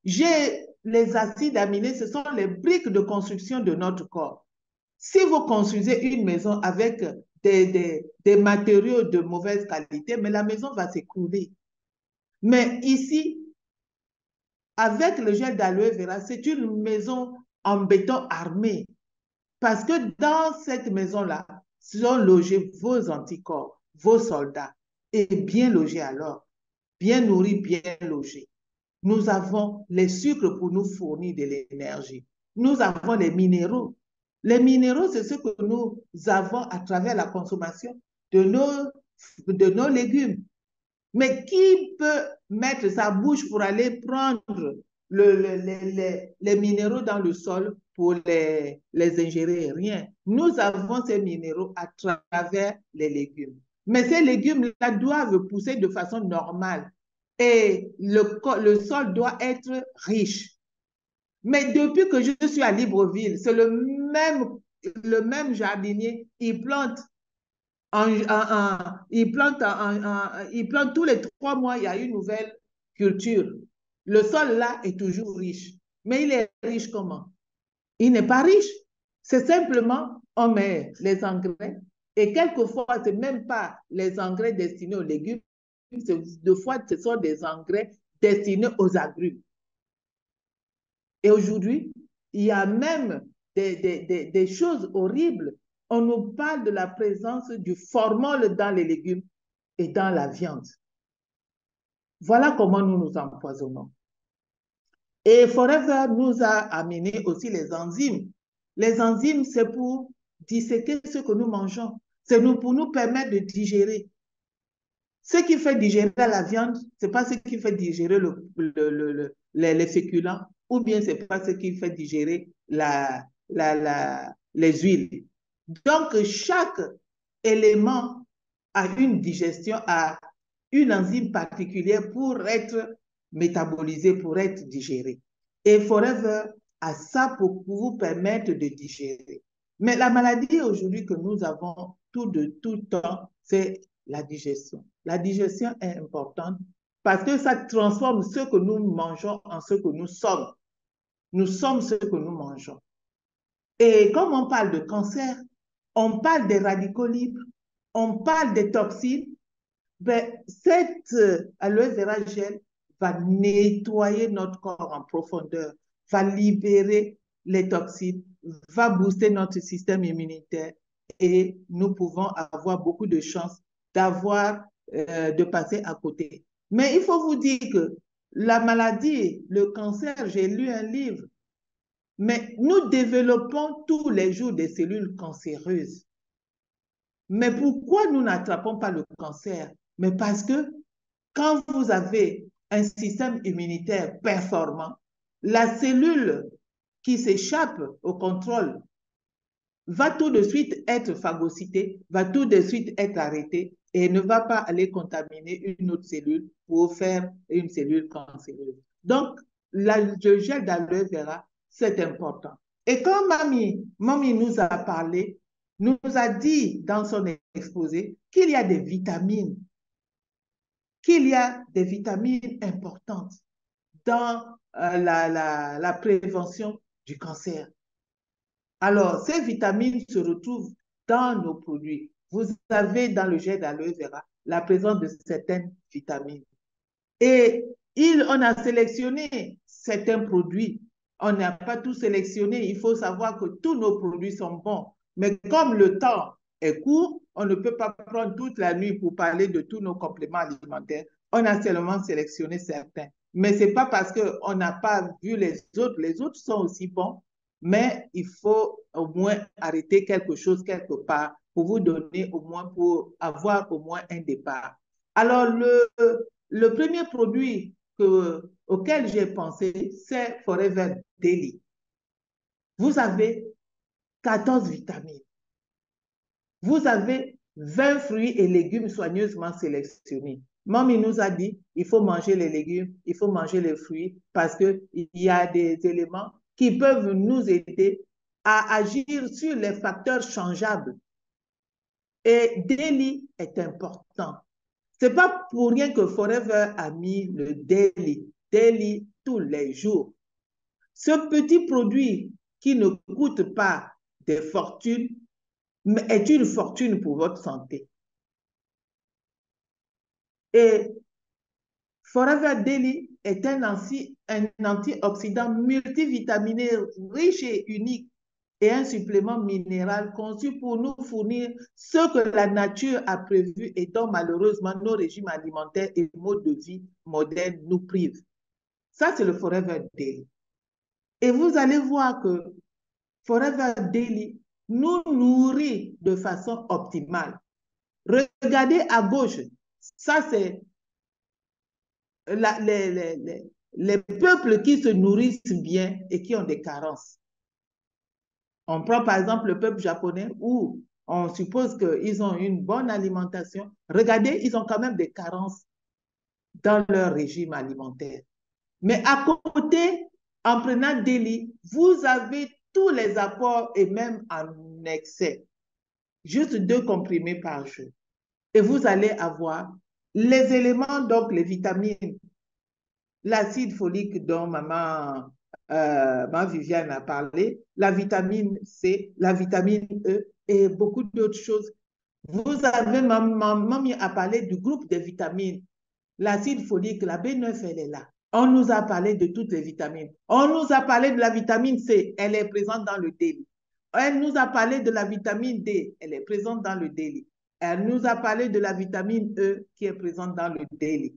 J'ai les acides aminés, ce sont les briques de construction de notre corps. Si vous construisez une maison avec des matériaux de mauvaise qualité, mais la maison va s'écrouler. Mais ici, avec le gel d'aloe vera, c'est une maison en béton armé. Parce que dans cette maison-là, sont logés vos anticorps, vos soldats, et bien logés alors, bien nourris, bien logés. Nous avons les sucres pour nous fournir de l'énergie. Nous avons les minéraux. Les minéraux, c'est ce que nous avons à travers la consommation de nos légumes. Mais qui peut mettre sa bouche pour aller prendre les minéraux dans le sol pour les ingérer? Rien. Nous avons ces minéraux à travers les légumes. Mais ces légumes-là doivent pousser de façon normale. Et le sol doit être riche. Mais depuis que je suis à Libreville, c'est le même jardinier, il plante il plante tous les 3 mois, il y a une nouvelle culture. Le sol là est toujours riche. Mais il est riche comment? Il n'est pas riche. C'est simplement, on met les engrais et quelquefois, ce n'est même pas les engrais destinés aux légumes. Deux fois, ce sont des engrais destinés aux agrumes. Et aujourd'hui, il y a même des choses horribles. On nous parle de la présence du formol dans les légumes et dans la viande. Voilà comment nous nous empoisonnons. Et Forever nous a amené aussi les enzymes. Les enzymes, c'est pour disséquer ce que nous mangeons. C'est pour nous permettre de digérer. Ce qui fait digérer la viande, ce n'est pas ce qui fait digérer les féculents, ou bien ce n'est pas ce qui fait digérer les huiles. Donc, chaque élément a une digestion, a une enzyme particulière pour être métabolisé, pour être digéré. Et Forever a ça pour vous permettre de digérer. Mais la maladie aujourd'hui que nous avons tout le temps, c'est la digestion. La digestion est importante parce que ça transforme ce que nous mangeons en ce que nous sommes. Nous sommes ce que nous mangeons. Et comme on parle de cancer, on parle des radicaux libres, on parle des toxines, ben, cette aloe vera gel va nettoyer notre corps en profondeur, va libérer les toxines, va booster notre système immunitaire et nous pouvons avoir beaucoup de chances de passer à côté. Mais il faut vous dire que la maladie, le cancer, j'ai lu un livre, mais nous développons tous les jours des cellules cancéreuses. Mais pourquoi nous n'attrapons pas le cancer? Mais parce que quand vous avez un système immunitaire performant, la cellule qui s'échappe au contrôle va tout de suite être phagocyté, va tout de suite être arrêté et ne va pas aller contaminer une autre cellule pour faire une cellule cancéreuse. Donc, le gel d'aloe vera, c'est important. Et quand Mamie nous a parlé, nous a dit dans son exposé qu'il y a des vitamines, importantes dans la prévention du cancer. Alors, ces vitamines se retrouvent dans nos produits. Vous avez dans le gel d'aloe vera la présence de certaines vitamines. Et on a sélectionné certains produits. On n'a pas tout sélectionné. Il faut savoir que tous nos produits sont bons. Mais comme le temps est court, on ne peut pas prendre toute la nuit pour parler de tous nos compléments alimentaires. On a seulement sélectionné certains. Mais ce n'est pas parce qu'on n'a pas vu les autres. Les autres sont aussi bons, mais il faut au moins arrêter quelque chose quelque part pour vous donner au moins, pour avoir au moins un départ. Alors, le premier produit auquel j'ai pensé, c'est Forever Daily. Vous avez 14 vitamines. Vous avez 20 fruits et légumes soigneusement sélectionnés. Mamie nous a dit, il faut manger les légumes, il faut manger les fruits parce qu'il y a des éléments qui peuvent nous aider à agir sur les facteurs changeables. Et Daily est important. Ce n'est pas pour rien que Forever a mis le daily tous les jours. Ce petit produit qui ne coûte pas des fortunes, mais est une fortune pour votre santé. Et Forever Daily est un antioxydant multivitaminé riche et unique et un supplément minéral conçu pour nous fournir ce que la nature a prévu et dont malheureusement nos régimes alimentaires et modes de vie modernes nous privent. Ça, c'est le Forever Daily. Et vous allez voir que Forever Daily nous nourrit de façon optimale. Regardez à gauche, ça c'est les peuples qui se nourrissent bien et qui ont des carences. On prend par exemple le peuple japonais où on suppose qu'ils ont une bonne alimentation. Regardez, ils ont quand même des carences dans leur régime alimentaire. Mais à côté, en prenant Daily, vous avez tous les apports et même en excès. Juste 2 comprimés par jour. Et vous allez avoir les éléments, donc les vitamines, l'acide folique dont maman Viviane a parlé, la vitamine C, la vitamine E et beaucoup d'autres choses. Vous avez, maman a parlé du groupe des vitamines. L'acide folique, la B9, elle est là. On nous a parlé de toutes les vitamines. On nous a parlé de la vitamine C, elle est présente dans le daily. Elle nous a parlé de la vitamine D, elle est présente dans le daily. Elle nous a parlé de la vitamine E qui est présente dans le daily.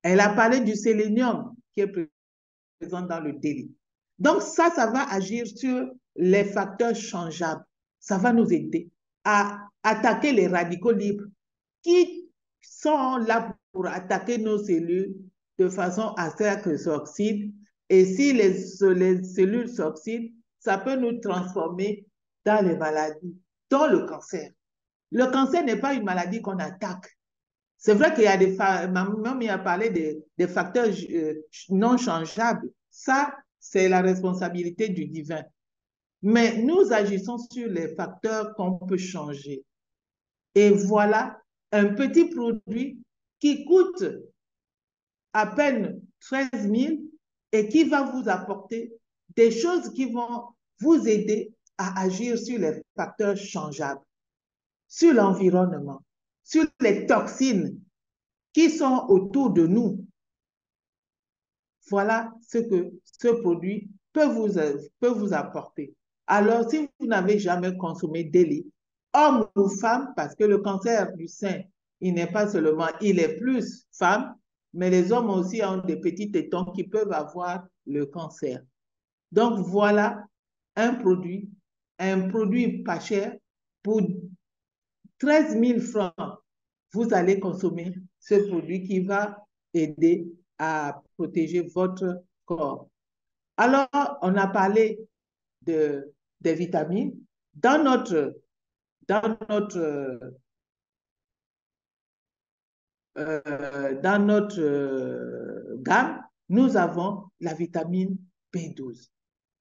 Elle a parlé du sélénium qui est présent dans le daily. Donc ça va agir sur les facteurs changeables. Ça va nous aider à attaquer les radicaux libres qui sont là pour attaquer nos cellules de façon à ce qu'elles s'oxydent. Et si les cellules s'oxydent, ça peut nous transformer dans les maladies, dont le cancer. Le cancer n'est pas une maladie qu'on attaque. C'est vrai qu'il y a des... Maman a parlé des facteurs non changeables. Ça, c'est la responsabilité du divin. Mais nous agissons sur les facteurs qu'on peut changer. Et voilà un petit produit qui coûte à peine 13 000 et qui va vous apporter des choses qui vont vous aider à agir sur les facteurs changeables, sur l'environnement, sur les toxines qui sont autour de nous. Voilà ce que ce produit peut vous apporter. Alors, si vous n'avez jamais consommé Daily, homme ou femme, parce que le cancer du sein, il n'est pas seulement, il est plus femme, mais les hommes aussi ont des petits tétons qui peuvent avoir le cancer. Donc, voilà un produit pas cher pour 13 000 francs. Vous allez consommer ce produit qui va aider à protéger votre corps. Alors, on a parlé de des vitamines. Dans notre, dans notre, dans notre gamme, nous avons la vitamine B12.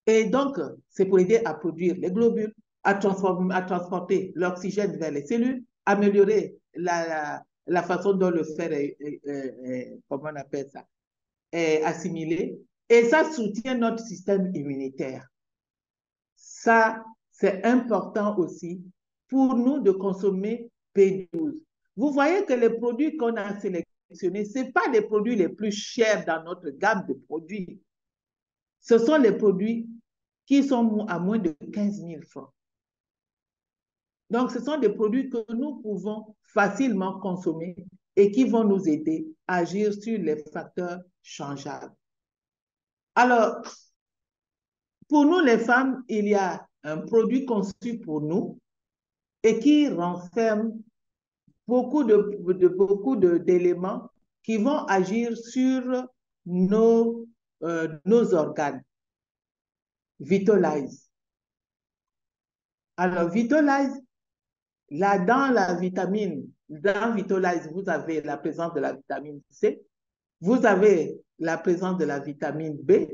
Et donc, c'est pour aider à produire les globules, à transporter l'oxygène vers les cellules, améliorer la façon dont le fer comment on appelle ça, est assimilé. Et ça soutient notre système immunitaire. Ça, c'est important aussi pour nous de consommer B12. Vous voyez que les produits qu'on a sélectionnés, ce ne sont pas les produits les plus chers dans notre gamme de produits. Ce sont les produits qui sont à moins de 15 000 francs. Donc, ce sont des produits que nous pouvons facilement consommer et qui vont nous aider à agir sur les facteurs changeables. Alors, pour nous, les femmes, il y a un produit conçu pour nous et qui renferme beaucoup d'éléments qui vont agir sur nos organes. Vitalize. Alors, Vitalize, là, dans Vitalize, vous avez la présence de la vitamine C, vous avez la présence de la vitamine B,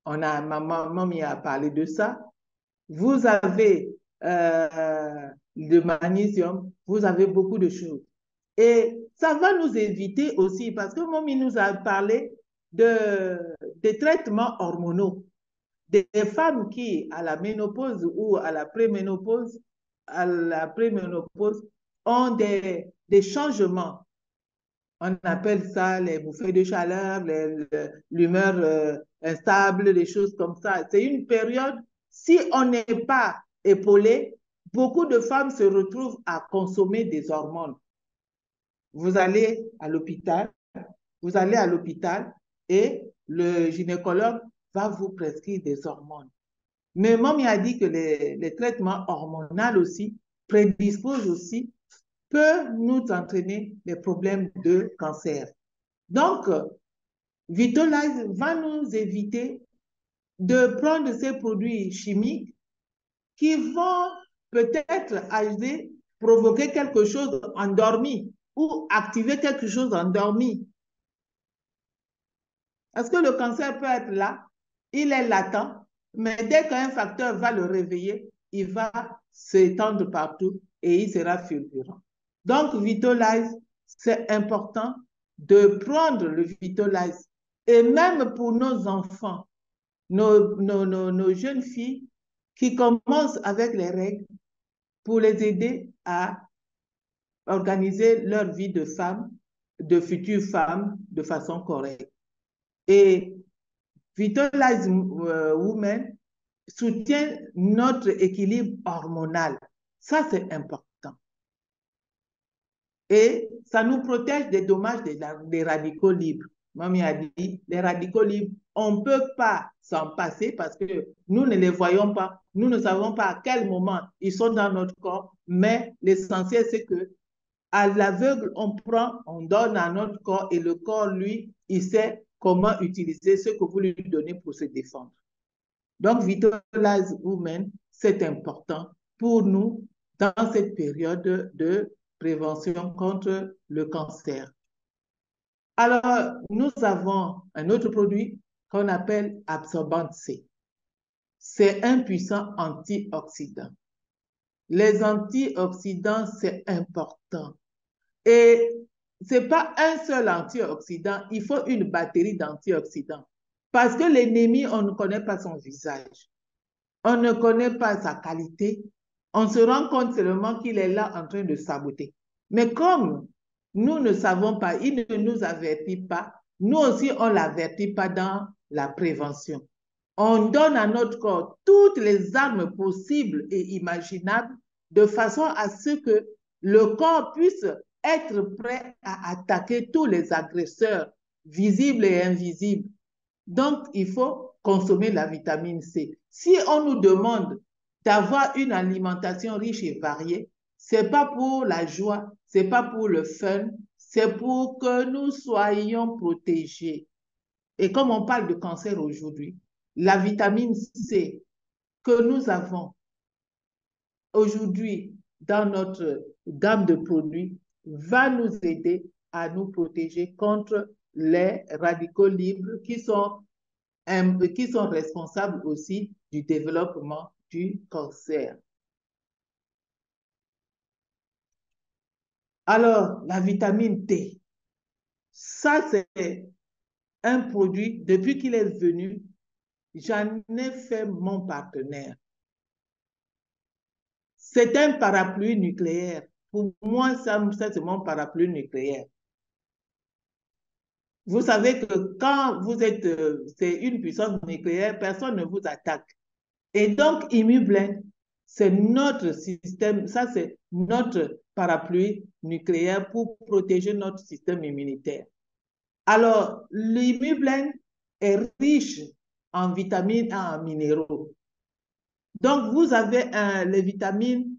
maman m'y a parlé de ça, vous avez le magnésium, vous avez beaucoup de choses. Et ça va nous éviter aussi, parce que Mommy nous a parlé des traitements hormonaux. Des femmes qui, à la ménopause ou à la préménopause, ont des changements. On appelle ça les bouffées de chaleur, l'humeur instable, des choses comme ça. C'est une période, si on n'est pas épaulé, beaucoup de femmes se retrouvent à consommer des hormones. Vous allez à l'hôpital et le gynécologue va vous prescrire des hormones. Mais Mommy a dit que les traitements hormonaux aussi prédisposent aussi, peuvent nous entraîner des problèmes de cancer. Donc, Vitalize va nous éviter de prendre ces produits chimiques qui vont peut-être provoquer quelque chose endormi ou activer quelque chose endormi. Parce que le cancer peut être là, il est latent, mais dès qu'un facteur va le réveiller, il va s'étendre partout et il sera fulgurant. Donc, Vitalize, c'est important de prendre le Vitalize. Et même pour nos enfants, nos jeunes filles qui commencent avec les règles, pour les aider à organiser leur vie de femme, de future femme, de façon correcte. Et Vitalize Women soutient notre équilibre hormonal. Ça, c'est important. Et ça nous protège des dommages des radicaux libres. Mamie a dit, les radicaux libres, on ne peut pas s'en passer parce que nous ne les voyons pas. Nous ne savons pas à quel moment ils sont dans notre corps, mais l'essentiel, c'est que à l'aveugle, on prend, on donne à notre corps et le corps, lui, il sait comment utiliser ce que vous lui donnez pour se défendre. Donc, Vitalize Women, c'est important pour nous dans cette période de prévention contre le cancer. Alors, nous avons un autre produit qu'on appelle Absorbent C. C'est un puissant antioxydant. Les antioxydants, c'est important. Et ce n'est pas un seul antioxydant, il faut une batterie d'antioxydants. Parce que l'ennemi, on ne connaît pas son visage. On ne connaît pas sa qualité. On se rend compte seulement qu'il est là en train de saboter. Mais comme nous ne savons pas, il ne nous avertit pas, nous aussi, on ne l'avertit pas dans la prévention. On donne à notre corps toutes les armes possibles et imaginables de façon à ce que le corps puisse être prêt à attaquer tous les agresseurs visibles et invisibles. Donc, il faut consommer la vitamine C. Si on nous demande d'avoir une alimentation riche et variée, ce n'est pas pour la joie, ce n'est pas pour le fun, c'est pour que nous soyons protégés. Et comme on parle de cancer aujourd'hui, la vitamine C que nous avons aujourd'hui dans notre gamme de produits va nous aider à nous protéger contre les radicaux libres qui sont responsables aussi du développement du cancer. Alors, la vitamine D, ça c'est un produit, depuis qu'il est venu, j'en ai fait mon partenaire. C'est un parapluie nucléaire. Pour moi, ça c'est mon parapluie nucléaire. Vous savez que quand vous êtes, c'est une puissance nucléaire, personne ne vous attaque. Et donc, Immublend, c'est notre système, ça c'est notre parapluie nucléaire pour protéger notre système immunitaire. Alors, l'Immublend est riche en vitamines et en minéraux. Donc, vous avez les vitamines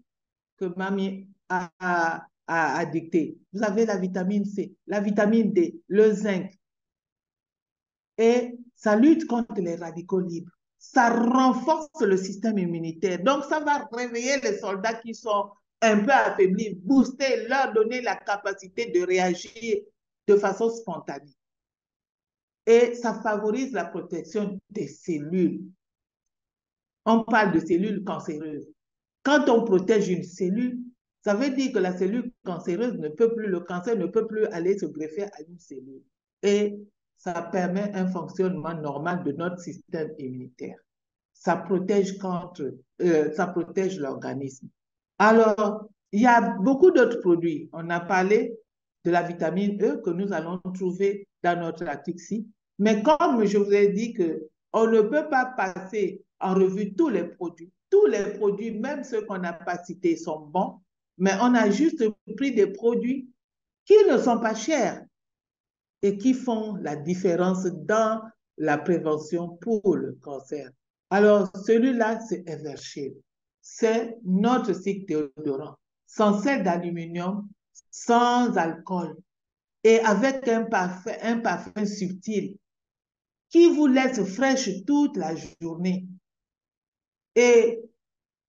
que Mamie a dictées. Vous avez la vitamine C, la vitamine D, le zinc. Et ça lutte contre les radicaux libres. Ça renforce le système immunitaire. Donc, ça va réveiller les soldats qui sont un peu affaiblis, booster, leur donner la capacité de réagir de façon spontanée. Et ça favorise la protection des cellules. On parle de cellules cancéreuses. Quand on protège une cellule, ça veut dire que la cellule cancéreuse ne peut plus, le cancer ne peut plus aller se greffer à une cellule. Et ça permet un fonctionnement normal de notre système immunitaire. Ça protège ça protège l'organisme. Alors, il y a beaucoup d'autres produits. On a parlé de la vitamine E que nous allons trouver dans notre article ci. Mais comme je vous ai dit qu'on ne peut pas passer en revue tous les produits. Tous les produits, même ceux qu'on n'a pas cités, sont bons, mais on a juste pris des produits qui ne sont pas chers et qui font la différence dans la prévention pour le cancer. Alors, celui-là, c'est Evershield. C'est notre cycle déodorant, sans sel d'aluminium, sans alcool et avec un parfum subtil qui vous laisse fraîche toute la journée. Et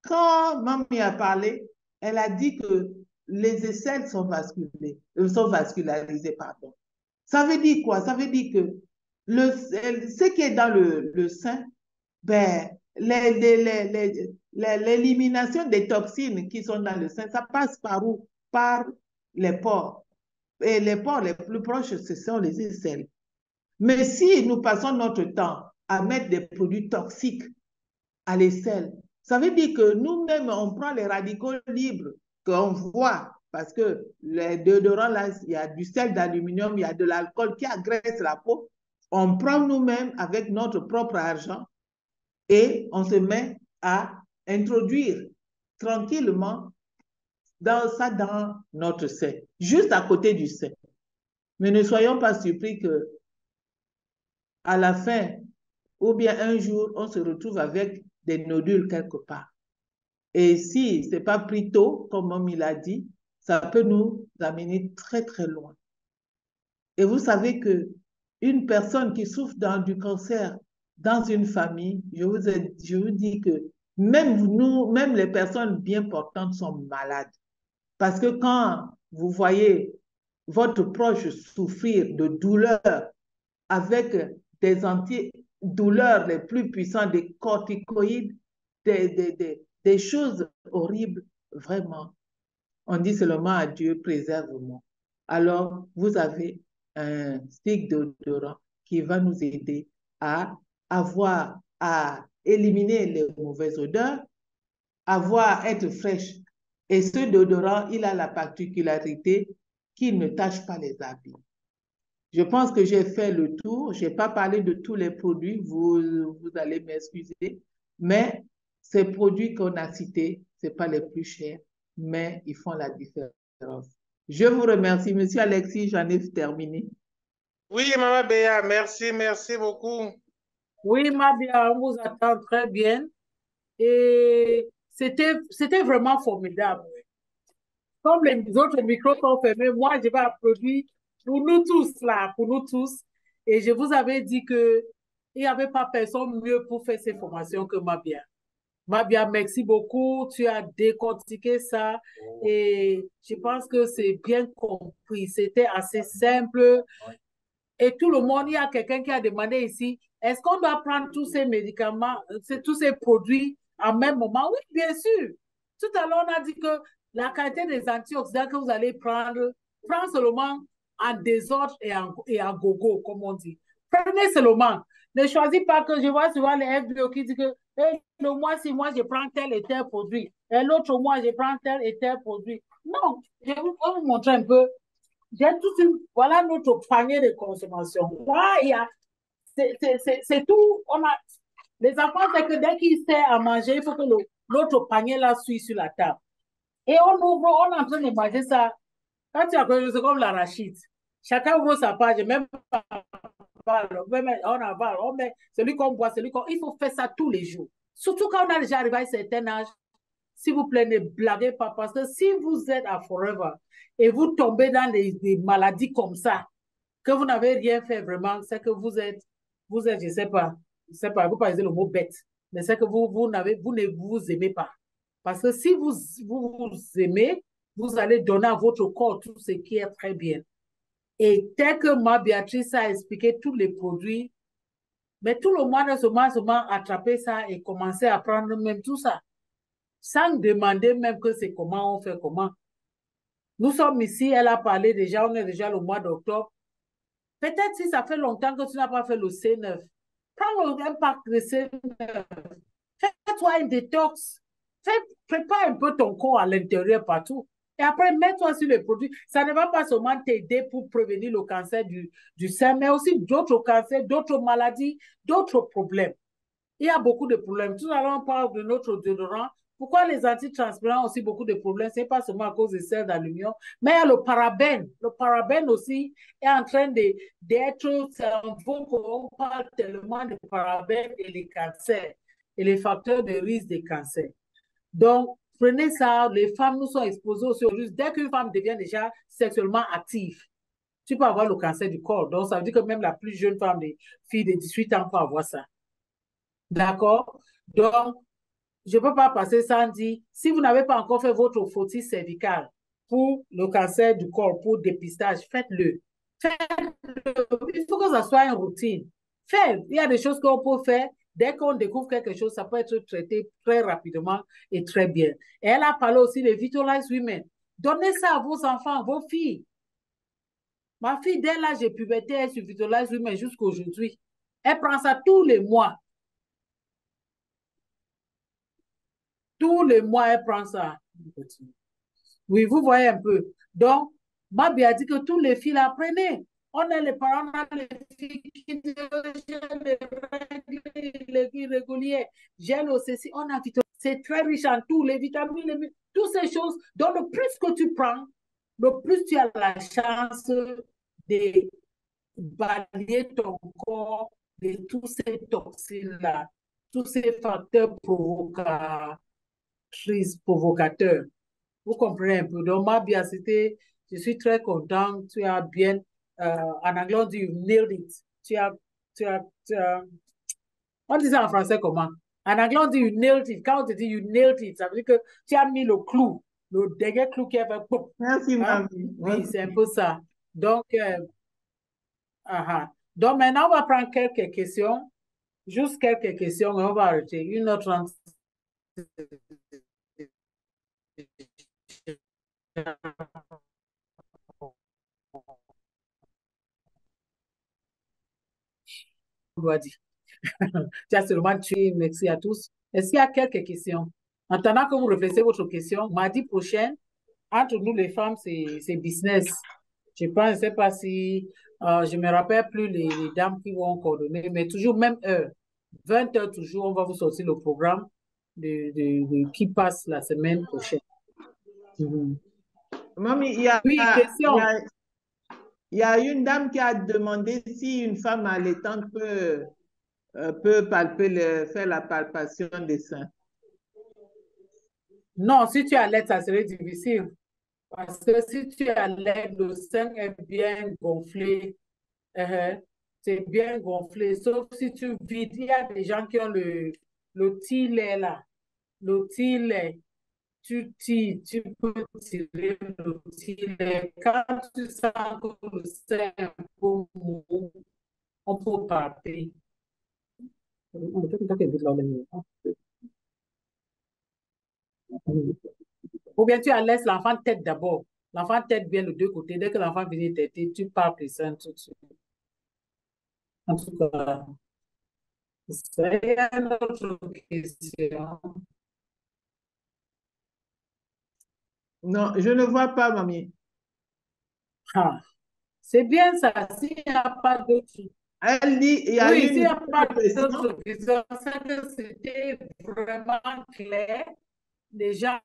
quand Mamie a parlé, elle a dit que les aisselles sont vascularisées, pardon. Ça veut dire quoi? Ça veut dire que ce qui est dans le sein, ben, l'élimination des toxines qui sont dans le sein, ça passe par où? Par les pores. Et les pores les plus proches, ce sont les aisselles. Mais si nous passons notre temps à mettre des produits toxiques à l'aisselle, ça veut dire que nous-mêmes, on prend les radicaux libres qu'on voit, parce que les déodorants, là, il y a du sel d'aluminium, il y a de l'alcool qui agresse la peau. On prend nous-mêmes avec notre propre argent et on se met à introduire tranquillement ça dans notre sein, juste à côté du sein. Mais ne soyons pas surpris que à la fin, ou bien un jour, on se retrouve avec des nodules quelque part. Et si ce n'est pas pris tôt, comme il a dit, ça peut nous amener très, très loin. Et vous savez qu'une personne qui souffre du cancer dans une famille, je vous dis que même les personnes bien portantes sont malades. Parce que quand vous voyez votre proche souffrir de douleurs avec des antidouleurs les plus puissants, des corticoïdes, des choses horribles, vraiment. On dit seulement à Dieu, préserve-moi. Alors, vous avez un stick déodorant qui va nous aider à éliminer les mauvaises odeurs, être fraîche. Et ce déodorant, il a la particularité qu'il ne tâche pas les habits. Je pense que j'ai fait le tour. Je n'ai pas parlé de tous les produits, vous allez m'excuser, mais ces produits qu'on a cités, ce n'est pas les plus chers, mais ils font la différence. Je vous remercie. Monsieur Alexis, j'en ai terminé. Oui, Maman Béa, merci beaucoup. Oui, Mabia, on vous attend très bien. Et c'était vraiment formidable. Comme les autres micros sont fermés, moi, je vais applaudir pour nous tous, là, pour nous tous. Et je vous avais dit qu'il n'y avait pas personne mieux pour faire ces formations que Mabia. Mabia, merci beaucoup. Tu as décortiqué ça et je pense que c'est bien compris. C'était assez simple. Et tout le monde, il y a quelqu'un qui a demandé ici, est-ce qu'on doit prendre tous ces médicaments, tous ces produits en même moment? Oui, bien sûr. Tout à l'heure, on a dit que la qualité des antioxydants que vous allez prendre, prends seulement en désordre et en gogo, comme on dit. Prenez seulement. Ne choisis pas que je vois souvent les FBO qui disent que hey, le mois, si moi, je prends tel et tel produit, et l'autre mois, je prends tel et tel produit. Non, je vais vous montrer un peu j'ai tout voilà notre panier de consommation. Là, il y a, c'est tout. On a, les enfants, c'est que dès qu'ils savent à manger, il faut que l'autre panier là suit sur la table. Et on ouvre, on est en train de manger ça. Quand tu as connu, c'est comme l'arachide. Chacun ouvre sa page, même pas, on avale, on met celui qu'on boit, celui qu'on. Il faut faire ça tous les jours. Surtout quand on a déjà arrivé à un certain âge, s'il vous plaît, ne blaguez pas parce que si vous êtes à Forever et vous tombez dans des maladies comme ça, que vous n'avez rien fait vraiment, c'est que vous êtes, je sais pas, vous parlez le mot bête, mais c'est que vous ne vous aimez pas. Parce que si vous aimez, vous allez donner à votre corps tout ce qui est très bien. Et tel que ma Béatrice a expliqué tous les produits, mais tout le monde a seulement attrapé ça et commencé à prendre même tout ça sans demander même que c'est comment on fait comment. Nous sommes ici, elle a parlé déjà, on est déjà le mois d'octobre. Peut-être si ça fait longtemps que tu n'as pas fait le C9, prends l'impact de C9. Fais-toi un détox. Prépare un peu ton corps à l'intérieur partout. Et après, mets-toi sur les produits. Ça ne va pas seulement t'aider pour prévenir le cancer du sein, mais aussi d'autres cancers, d'autres maladies, d'autres problèmes. Il y a beaucoup de problèmes. Tout à l'heure, on parle de notre déodorant. Pourquoi les antitranspirants ont aussi beaucoup de problèmes? Ce n'est pas seulement à cause des sels d'aluminium, mais il y a le parabène. Le parabène aussi est en train d'être cerveau. On parle tellement de parabène et les cancers et les facteurs de risque des cancers. Donc, prenez ça. Les femmes nous sont exposées aussi au risque. Dès qu'une femme devient déjà sexuellement active, tu peux avoir le cancer du corps. Donc, ça veut dire que même la plus jeune femme, des filles de 18 ans, peut avoir ça. D'accord? Donc, je ne peux pas passer sans dire, si vous n'avez pas encore fait votre frottis cervical pour le cancer du corps, pour dépistage, faites-le. Faites-le. Il faut que ça soit une routine. Faites. Il y a des choses qu'on peut faire. Dès qu'on découvre quelque chose, ça peut être traité très rapidement et très bien. Et elle a parlé aussi de Vitalize Women. Donnez ça à vos enfants, à vos filles. Ma fille, dès l'âge de puberté, elle est sur Vitalize Women jusqu'à aujourd'hui. Elle prend ça tous les mois. Tous les mois, elle prend ça. Oui, vous voyez un peu. Donc, Mabi a dit que tous les filles la prenaient. On a les parents, on a les filles qui disent j'ai les règles irrégulières, j'ai le ceci, on a c'est très riche en tout, les vitamines, toutes ces choses. Donc, le plus que tu prends, le plus tu as la chance de balayer ton corps de tous ces toxines-là, tous ces facteurs provocateur. Vous comprenez un peu. Donc, ma biacité, je suis très content. Tu as bien, en anglais, on dit you nailed it. Tu as, on dit ça en français comment? En anglais, on dit you nailed it. Quand on te dit you nailed it, ça veut dire que tu as mis le clou, le dernier clou qui a fait pop. Merci, Hein? mamie. Oui, c'est un peu ça. Donc, donc, maintenant, on va prendre quelques questions. Juste quelques questions et on va arrêter. 1h30. doit dire. Tu as seulement tué. Merci à tous. Est-ce qu'il y a quelques questions? En attendant que vous réfléchissez votre question, mardi prochain, entre nous les femmes, c'est business. Je pense, je ne sais pas si, je ne me rappelle plus les dames qui vont coordonner, mais toujours même heure. 20 heures toujours, on va vous sortir le programme qui passe la semaine prochaine. Mamie, Oui, question. Il y a une dame qui a demandé si une femme allaitante peut faire la palpation des seins. Non, si tu allaites, ça serait difficile. Parce que si tu allaites, le sein est bien gonflé. C'est bien gonflé. Sauf si tu vides. Il y a des gens qui ont le petit lait là. l'outil, tu tires, tu peux tirer l'outil. Quand tu sens que le sein est un peu mou, on peut partir. Ou bien tu laisses l'enfant tête d'abord. L'enfant tête bien les deux côtés. Dès que l'enfant finit de têter, tu pars les seins tout de suite. En tout cas, c'est une autre question. Non, je ne vois pas, mamie. Ah, c'est bien ça. S'il n'y a pas d'autres. Elle dit, il y a Oui, s'il n'y une a pas question. d'autres questions, c'est que c'était vraiment clair. Les gens,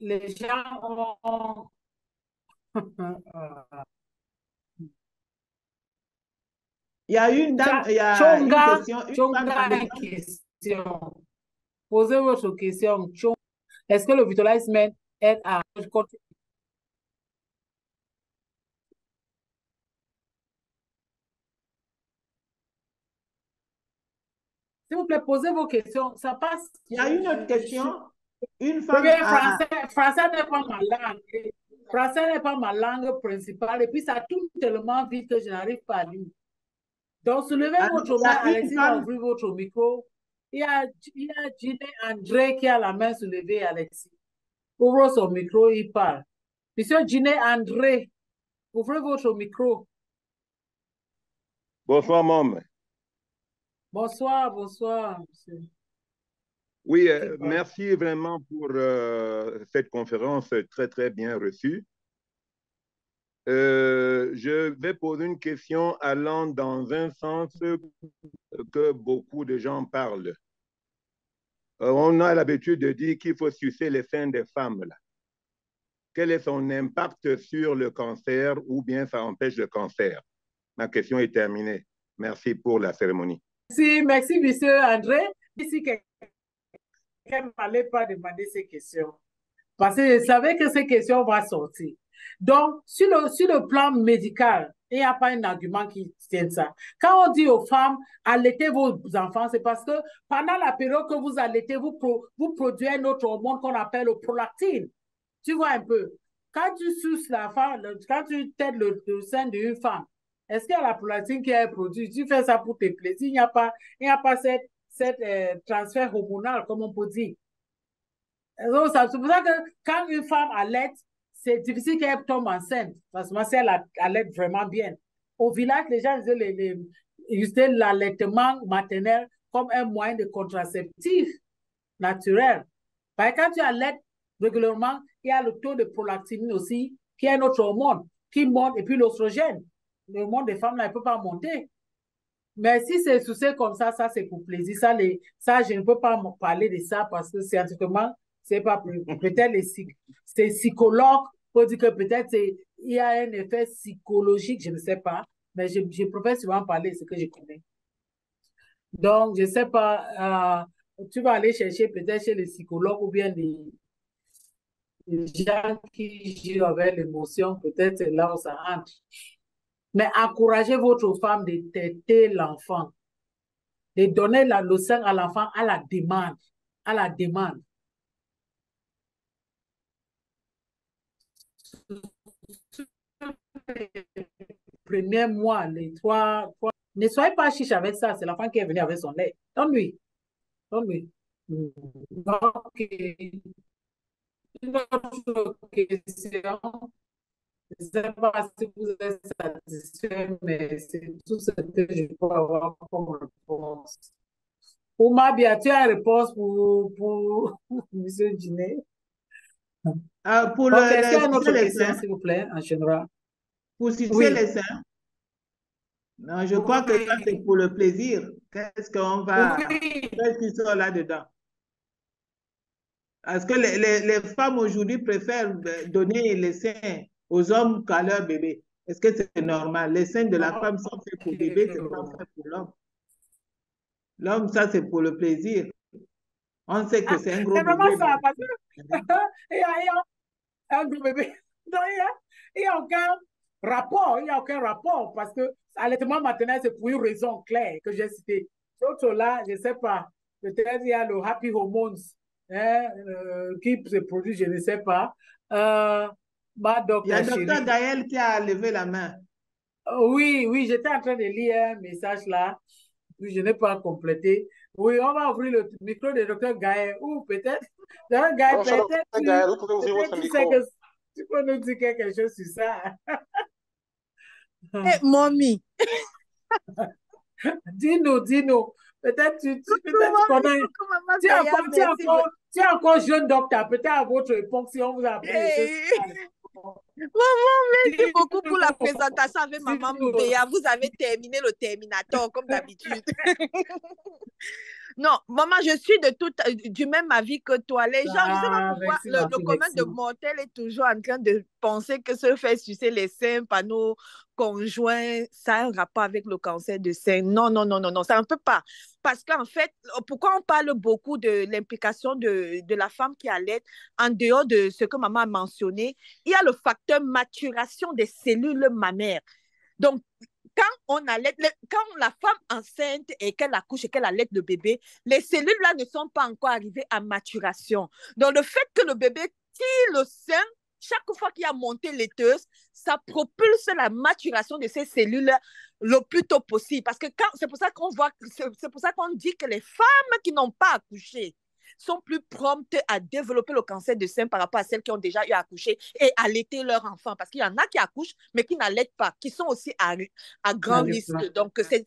les gens ont. Il y a une dame, il y a une Chonga, question, une femme Chonga dans le a une question. Posez votre question. Est-ce que le visualisme aide à... S'il vous plaît, posez vos questions. Ça passe. Il y a une autre question. Une Oui, femme a... français n'est pas ma langue. Français n'est pas ma langue principale. Et puis, ça tourne tellement vite que je n'arrive pas à lire. Donc, soulevez Alors, votre il y main. a une Alexis va femme... ouvrir votre micro. Il y a Gine André qui a la main soulevée, Alexis. Ouvre son micro, il parle. Monsieur Gine André, ouvrez votre micro. Bonsoir, Mom. Bonsoir, bonsoir, monsieur. Oui, merci vraiment pour cette conférence très, très bien reçue. Je vais poser une question allant dans un sens que beaucoup de gens parlent. On a l'habitude de dire qu'il faut sucer les seins des femmes. Là. Quel est son impact sur le cancer ou bien ça empêche le cancer? Ma question est terminée. Merci pour la cérémonie. Merci, monsieur André. Ici, quelqu'un ne m'allait pas demander ces questions. Parce que je savais que ces questions vont sortir. Donc, sur le plan médical, il n'y a pas un argument qui tienne ça. Quand on dit aux femmes, allaitez vos enfants, c'est parce que pendant la période que vous allaitez, vous produisez un autre hormone qu'on appelle le prolactine. Tu vois un peu. Quand tu suces la femme, quand tu têtes le sein d'une femme, est-ce qu'il y a la prolactine qui est produite? Tu fais ça pour tes plaisirs. Il n'y a pas cette transfert hormonal, comme on peut dire. C'est pour ça que quand une femme allaite, c'est difficile qu'elle tombe enceinte, parce que si elle allaite vraiment bien. Au village, les gens utilisaient l'allaitement maternel comme un moyen de contraceptif naturel. Parce que quand tu allaites régulièrement, il y a le taux de prolactine aussi, qui est notre hormone, qui monte, et puis l'oestrogène. L'hormone des femmes, là, ne peut pas monter. Mais si c'est souci comme ça c'est pour plaisir. Ça, je ne peux pas parler de ça parce que scientifiquement, c'est pas peut-être c'est psychologue pour dire que peut-être il y a un effet psychologique, je ne sais pas. Mais je préfère souvent parler de ce que je connais. Donc, je ne sais pas, tu vas aller chercher peut-être chez les psychologues ou bien les gens qui jouent avec l'émotion, peut-être c'est là où ça entre. Mais encouragez votre femme de téter l'enfant, de donner le sein à l'enfant à la demande. À la demande. Premier mois, les trois. Ne soyez pas chiche avec ça, c'est l'enfant qui est venu avec son lait. Donne-lui. Donne-lui. Donc, une autre question. Je ne sais pas si vous êtes satisfait, mais c'est tout ce que je peux avoir comme réponse. Pour Mabia, tu as une réponse pour M. Djiné? pour Donc, est-ce qu'il y a une sucer autre les question, seins, s'il vous plaît, en général? pour sucer Oui. les seins, non, je crois que ça, c'est pour le plaisir. Qu'est-ce qu'on va... Oui. Qu'est-ce qui sort là-dedans? Parce que les femmes aujourd'hui préfèrent donner les seins aux hommes qu'à leur bébé. Est-ce que c'est normal? Les seins de la femme sont faits pour le bébé, c'est pas fait pour l'homme. L'homme, ça, c'est pour le plaisir. On sait que c'est un gros C'est vraiment bébé. ça, parce que il y a un gros bébé. Donc, il n'y a aucun rapport. Il n'y a aucun rapport parce que l'allaitement maternel, c'est pour une raison claire que j'ai citée. D'autres là, je ne sais pas. Peut-être il y a le happy hormones hein, qui se produit, je ne sais pas. Ma Il y a docteur le docteur chérie. Gaël qui a levé la main. Oui, oui, j'étais en train de lire un message là, puis je n'ai pas complété. Oui, on va ouvrir le micro de docteur Gaël, ou peut-être, docteur Gaël, Bonjour, docteur Gaël, vous pouvez ouvrir votre tu sais micro. que tu peux nous dire quelque chose sur ça. Hey, mommy. Dis-nous, dis-nous. Peut-être peut-être tu connais, Coucou, maman Béa, merci. tu es encore jeune docteur, peut-être à votre époque, si on vous a appris les choses. Maman, merci beaucoup pour la Dis-nous, présentation avec maman dis-nous. Béa. Vous avez terminé le Terminator, comme d'habitude. Non, maman, je suis du même avis que toi. Les gens, je ne sais pas pourquoi, Merci, ma le fille, commun merci. de mortel est toujours en train de penser que se faire sucer les seins par nos conjoints, ça a un rapport avec le cancer de sein. Non, non, non, non, non, ça ne peut pas. Parce qu'en fait, pourquoi on parle beaucoup de l'implication de la femme qui allait, en dehors de ce que maman a mentionné, il y a le facteur maturation des cellules mammaires. Donc, quand la femme enceinte et qu'elle accouche et qu'elle allait le bébé, les cellules-là ne sont pas encore arrivées à maturation. Donc, le fait que le bébé tire le sein, chaque fois qu'il y a montée laiteuse, ça propulse la maturation de ces cellules le plus tôt possible. Parce que c'est pour ça qu'on dit que les femmes qui n'ont pas accouché sont plus promptes à développer le cancer de sein par rapport à celles qui ont déjà eu à accoucher et allaiter leur enfant. Parce qu'il y en a qui accouchent, mais qui n'allaitent pas, qui sont aussi à grand risque. Donc, c'est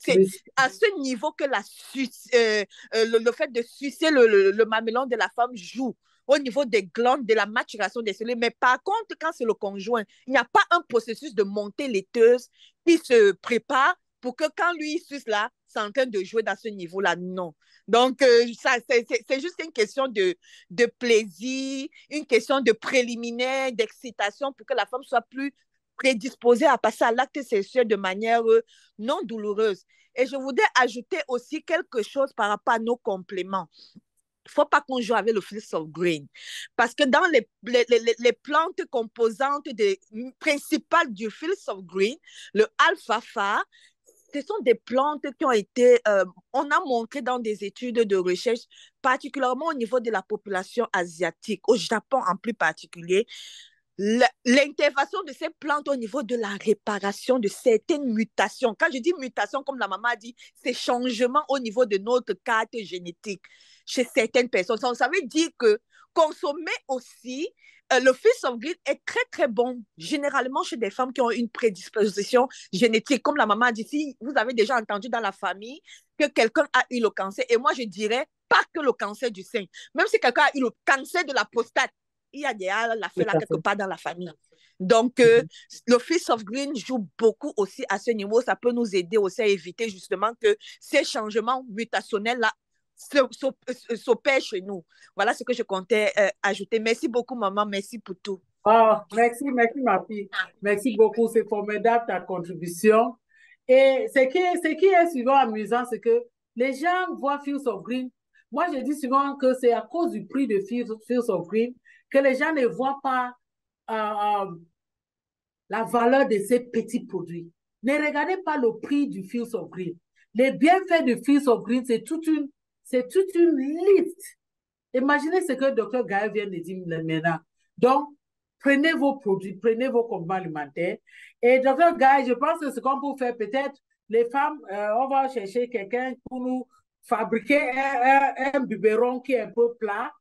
à ce niveau que le fait de sucer le mamelon de la femme joue au niveau des glandes, de la maturation des cellules. Mais par contre, quand c'est le conjoint, il n'y a pas un processus de montée laiteuse qui se prépare pour que quand lui il suce là, c'est en train de jouer dans ce niveau-là. Non. Donc, c'est juste une question de plaisir, une question de préliminaire, d'excitation pour que la femme soit plus prédisposée à passer à l'acte sexuel de manière non douloureuse. Et je voudrais ajouter aussi quelque chose par rapport à nos compléments. Il ne faut pas qu'on joue avec le Fields of Green. Parce que dans les plantes composantes principales du Fields of Green, le alfalfa, ce sont des plantes qui ont été, on a montré dans des études de recherche, particulièrement au niveau de la population asiatique, au Japon en plus particulier, l'intervention de ces plantes au niveau de la réparation de certaines mutations. Quand je dis mutation, comme la maman a dit, c'est changement au niveau de notre carte génétique chez certaines personnes. Ça veut dire que consommer aussi le Fields of Green est très, très bon, généralement chez des femmes qui ont une prédisposition génétique. Comme la maman a dit, si vous avez déjà entendu dans la famille que quelqu'un a eu le cancer, et moi je dirais pas que le cancer du sein, même si quelqu'un a eu le cancer de la prostate, il y a déjà l'affaire là quelque part dans la famille. Donc, le Fields of Green joue beaucoup aussi à ce niveau. Ça peut nous aider aussi à éviter justement que ces changements mutationnels-là s'opèrent chez nous. Voilà ce que je comptais ajouter. Merci beaucoup, maman. Merci pour tout. Oh, merci, merci, ma fille. Merci beaucoup. C'est formidable ta contribution. Et ce qui est souvent amusant, c'est que les gens voient Fields of Green. Moi, je dis souvent que c'est à cause du prix de Fields of Green que les gens ne voient pas la valeur de ces petits produits. Ne regardez pas le prix du Fields of Green. Les bienfaits du Fields of Green, c'est toute une liste. Imaginez ce que le docteur Gaël vient de dire maintenant. Donc, prenez vos produits, prenez vos compléments alimentaires. Et docteur Gaël, je pense que ce qu'on peut faire, peut-être, les femmes, on va chercher quelqu'un pour nous fabriquer un biberon qui est un peu plat.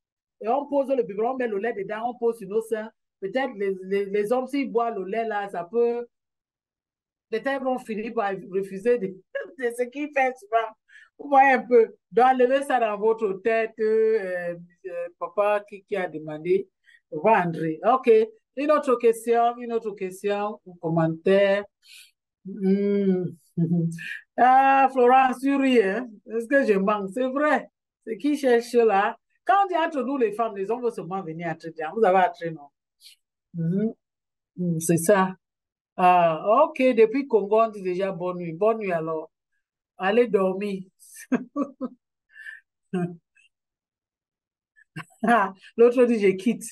Et on pose le biberon, on met le lait dedans, on pose sur nos seins. Peut-être les hommes, s'ils boivent le lait là, ça peut... Peut-être vont finir par refuser de ce qu'ils font souvent. Vous voyez un peu. Donc, enlevez ça dans votre tête, papa qui a demandé. Va, André. OK. Une autre question, un commentaire. Ah, Florence, tu ris, hein? Est-ce que je manque? C'est vrai. C'est qui cherche là? Quand on dit entre nous, les femmes, les hommes vont seulement venir traiter. Vous avez attré, non? C'est ça. Ah, ok, depuis Congo, on dit déjà bonne nuit. Bonne nuit alors. Allez dormir. L'autre dit je quitte.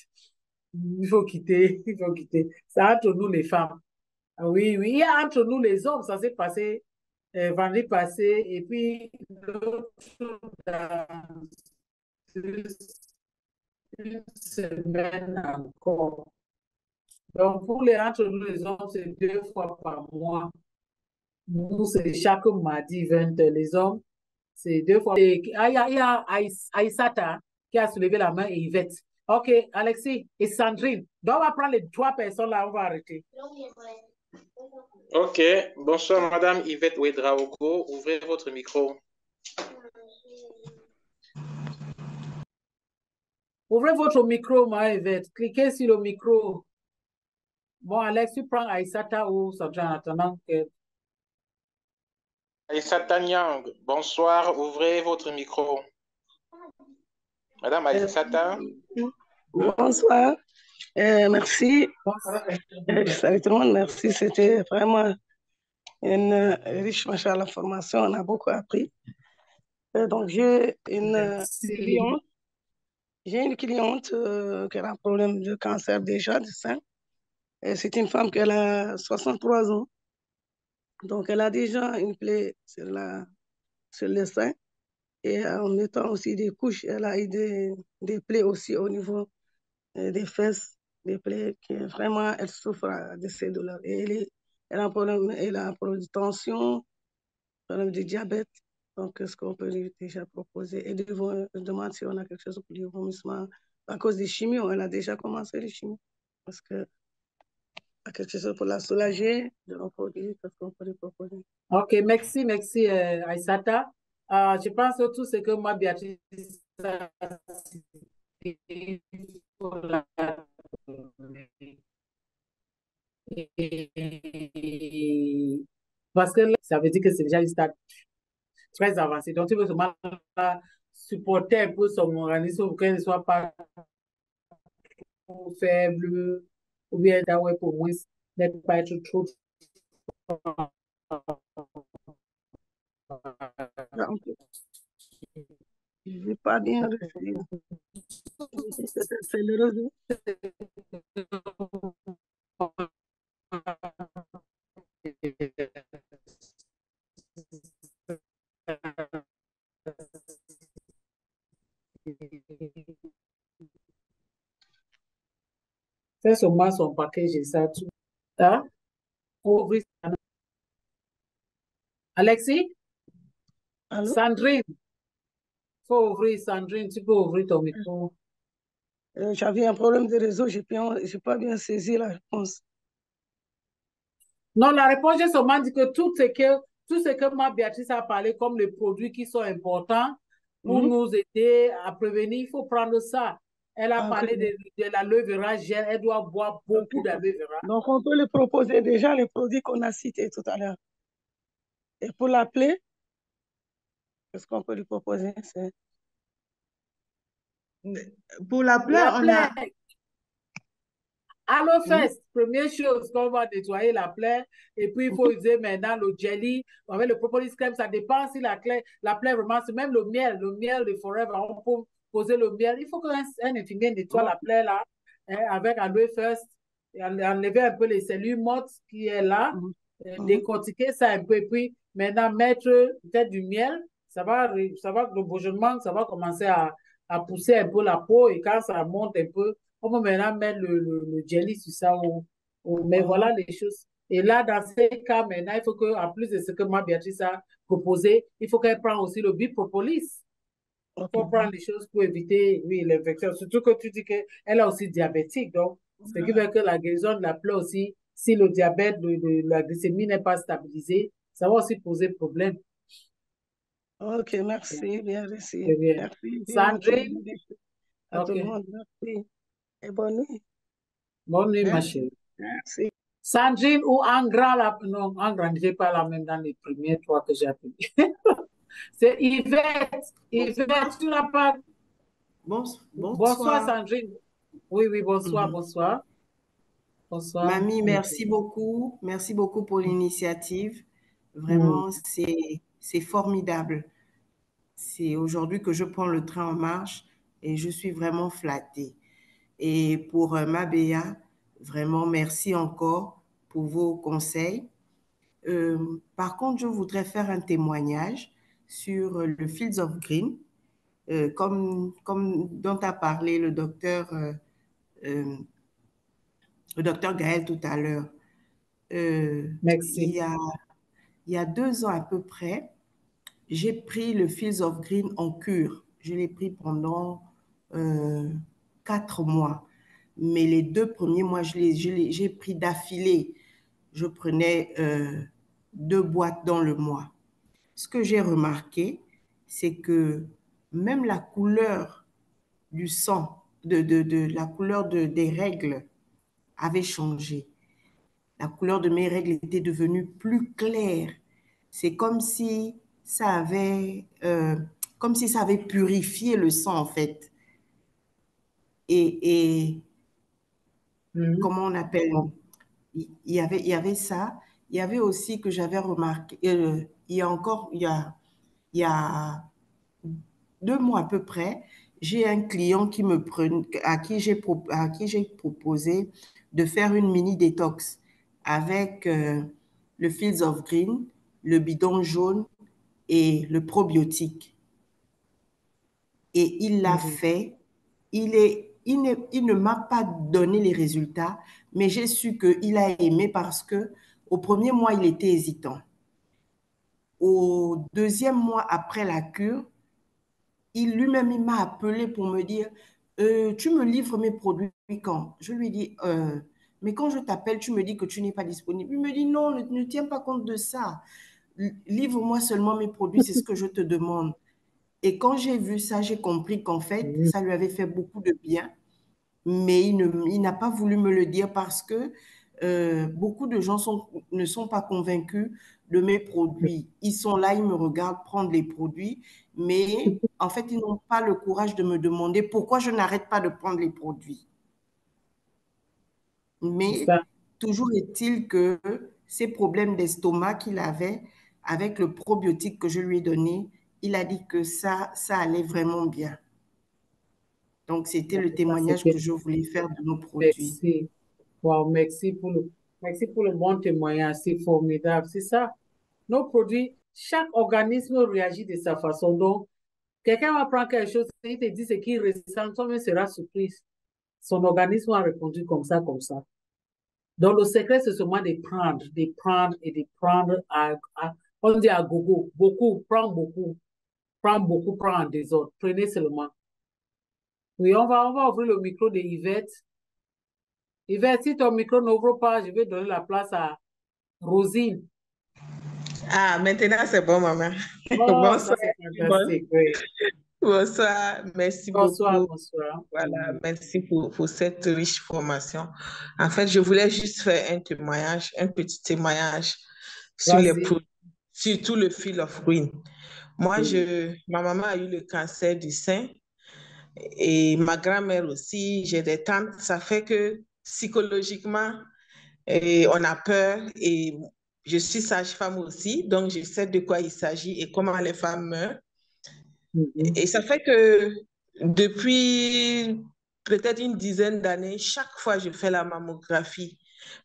Il faut quitter, il faut quitter. C'est entre nous les femmes. Ah, oui, oui, il y a entre nous les hommes, ça s'est passé vendredi passé, et puis l'autre dans une semaine encore. Donc, pour les entre nous, les hommes, c'est 2 fois par mois. Nous, c'est chaque mardi 20h. Les hommes, c'est 2 fois. Il y a Aïssata qui a soulevé la main et Yvette. OK, Alexis et Sandrine. Donc, on va prendre les 3 personnes là, on va arrêter. Ok, bonsoir Madame Yvette Ouedraogo, ouvrez votre micro. Ouvrez votre micro, ma Yvette. Cliquez sur le micro. Bon, Alex, tu prends Aïssata ou Sandrine en attendant que... Aïssata Nyang, bonsoir, ouvrez votre micro. Madame Aïssata. Bonsoir, merci. Salut tout le monde, merci. C'était vraiment une riche formation, on a beaucoup appris. Donc, j'ai une cliente. J'ai une cliente qui a un problème de cancer déjà du sein. C'est une femme qui a 63 ans. Donc, elle a déjà une plaie sur le sein. Et en mettant aussi des couches, elle a eu des plaies aussi au niveau des fesses, des plaies qui vraiment, elle souffre de ces douleurs. Et elle a un problème de tension, un problème de diabète. Donc, ce qu'on peut lui déjà proposer? Et je demande si on a quelque chose pour le vomissement. À cause des chimios, elle a déjà commencé les chimios. Parce que quelque chose pour la soulager de nos produits, qu'est-ce qu'on peut lui proposer? OK, merci, Aïssata. Je pense que tout ce que moi, Béatrice, parce que ça veut dire que c'est déjà une stade très avancé. Donc, tu veux seulement supporter un peu son organisme pour qu'elle ne soit pas trop faible, ou bien pour moins ne pas être trop. Je n'ai pas bien reçu. C'est le réseau. Fais seulement son package et ça, tout. Hein? Ouvrir. Alexis? Allô? Sandrine? Faut ouvrir, Sandrine, tu peux ouvrir ton micro. J'avais un problème de réseau, je n'ai pas bien saisi la réponse. Non, la réponse, j'ai seulement dit que tout ce que ma Béatrice a parlé comme les produits qui sont importants pour nous aider à prévenir, il faut prendre ça. Elle a parlé de l'aloe vera gel, elle doit boire beaucoup d'aloe vera. Donc, on peut lui proposer déjà les produits qu'on a cités tout à l'heure. Et pour la plaie, qu'est-ce qu'on peut lui proposer? Pour la plaie, on a... Allofest, première chose qu'on va nettoyer la plaie, et puis il faut utiliser maintenant le jelly, avec le propolis crème, ça dépend si la plaie vraiment, c'est même le miel de Forever, on peut poser le miel. Il faut qu'un infirmier nettoie la plaie là, hein, avec Allofest, enlever un peu les cellules mortes qui est là, décortiquer ça un peu, et puis maintenant mettre peut-être du miel, le bourgeonnement, ça va commencer à pousser un peu la peau, et quand ça monte un peu, on peut maintenant mettre le jelly sur ça. Mais voilà les choses. Et là, dans ces cas, maintenant, il faut qu'en plus de ce que moi, Béatrice a proposé, il faut qu'elle prenne aussi le bipropolis. Il faut prendre des choses pour éviter, oui, l'infection. Surtout que tu dis qu'elle est aussi diabétique. Donc, ce qui veut que la guérison de la plaie aussi, si le diabète, la glycémie n'est pas stabilisée, ça va aussi poser problème. OK, merci, bien reçu. Bien. Merci. Sandrine? À tout le monde, merci. Et bonne nuit. Bonne nuit, ma chérie. Merci. Sandrine ou Angra, non, Angra n'était pas la même dans les premiers 3 que j'ai appelés. C'est Yvette. Yvette, tu n'as pas. Bonsoir, Sandrine. Oui, bonsoir, bonsoir. Bonsoir. Mamie, merci beaucoup. Merci beaucoup pour l'initiative. Vraiment, c'est formidable. C'est aujourd'hui que je prends le train en marche et je suis vraiment flattée. Et pour Mabéa, vraiment, merci encore pour vos conseils. Par contre, je voudrais faire un témoignage sur le Fields of Green, comme dont a parlé le docteur Gaël tout à l'heure. Merci. Il y a 2 ans à peu près, j'ai pris le Fields of Green en cure. Je l'ai pris pendant 4 mois. Mais les 2 premiers mois, j'ai pris d'affilée. Je prenais 2 boîtes dans le mois. Ce que j'ai remarqué, c'est que même la couleur du sang, la couleur des règles avait changé. La couleur de mes règles était devenue plus claire. C'est comme si ça avait purifié le sang, en fait. Et comment on appelle? Il y avait ça. Il y avait aussi que j'avais remarqué, il y a 2 mois à peu près, j'ai un client à qui j'ai proposé de faire une mini détox avec le Fields of Green, le bidon jaune et le probiotique. Et il l'a fait. Il ne m'a pas donné les résultats, mais j'ai su qu'il a aimé parce que au premier mois, il était hésitant. Au 2e mois après la cure, lui-même, il m'a appelé pour me dire tu me livres mes produits quand? Je lui dis mais quand je t'appelle, tu me dis que tu n'es pas disponible. Il me dit non, ne tiens pas compte de ça. Livre-moi seulement mes produits, c'est ce que je te demande. Et quand j'ai vu ça, j'ai compris qu'en fait, ça lui avait fait beaucoup de bien, mais il n'a pas voulu me le dire parce que beaucoup de gens ne sont pas convaincus de mes produits. Ils sont là, ils me regardent prendre les produits, mais en fait, ils n'ont pas le courage de me demander pourquoi je n'arrête pas de prendre les produits. Mais toujours est-il que ces problèmes d'estomac qu'il avait, avec le probiotique que je lui ai donné, il a dit que ça allait vraiment bien. Donc, c'était le témoignage que je voulais faire de nos produits. Merci. Wow, merci pour le bon témoignage. C'est formidable. C'est ça. Nos produits, chaque organisme réagit de sa façon. Donc, quelqu'un va prendre quelque chose, il te dit ce qu'il ressent, toi-même sera surprise. Son organisme a répondu comme ça, comme ça. Donc, le secret, c'est seulement de prendre et de prendre on dit à gogo, beaucoup, prends beaucoup, prends en désordre. Prenez seulement. Oui, on va ouvrir le micro de Yvette. Yvette, si ton micro n'ouvre pas, je vais donner la place à Rosine. Ah, maintenant c'est bon, maman. Oh, Bonsoir. ça c'est fantastique. Oui. Bonsoir, merci Bonsoir, beaucoup. bonsoir. Voilà, merci pour cette riche formation. En fait, je voulais juste faire un petit témoignage sur les produits, surtout le Fields of Green. Moi, ma maman a eu le cancer du sein et ma grand-mère aussi, j'ai des tantes. Ça fait que psychologiquement, on a peur et je suis sage-femme aussi, donc je sais de quoi il s'agit et comment les femmes meurent. Et ça fait que depuis peut-être une dizaine d'années, chaque fois je fais la mammographie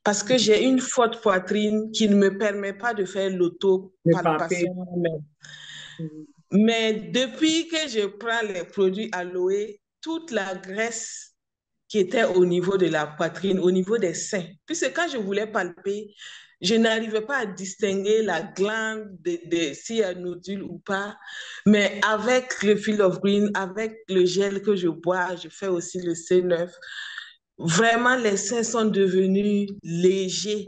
parce que j'ai une forte poitrine qui ne me permet pas de faire l'autopalpation moi-même. Mais depuis que je prends les produits Aloe, toute la graisse qui était au niveau de la poitrine, au niveau des seins, puisque quand je voulais palper, je n'arrivais pas à distinguer la glande s'il y a une nodule ou pas. Mais avec le Fields of Green, avec le gel que je bois, je fais aussi le C9, vraiment les seins sont devenus légers.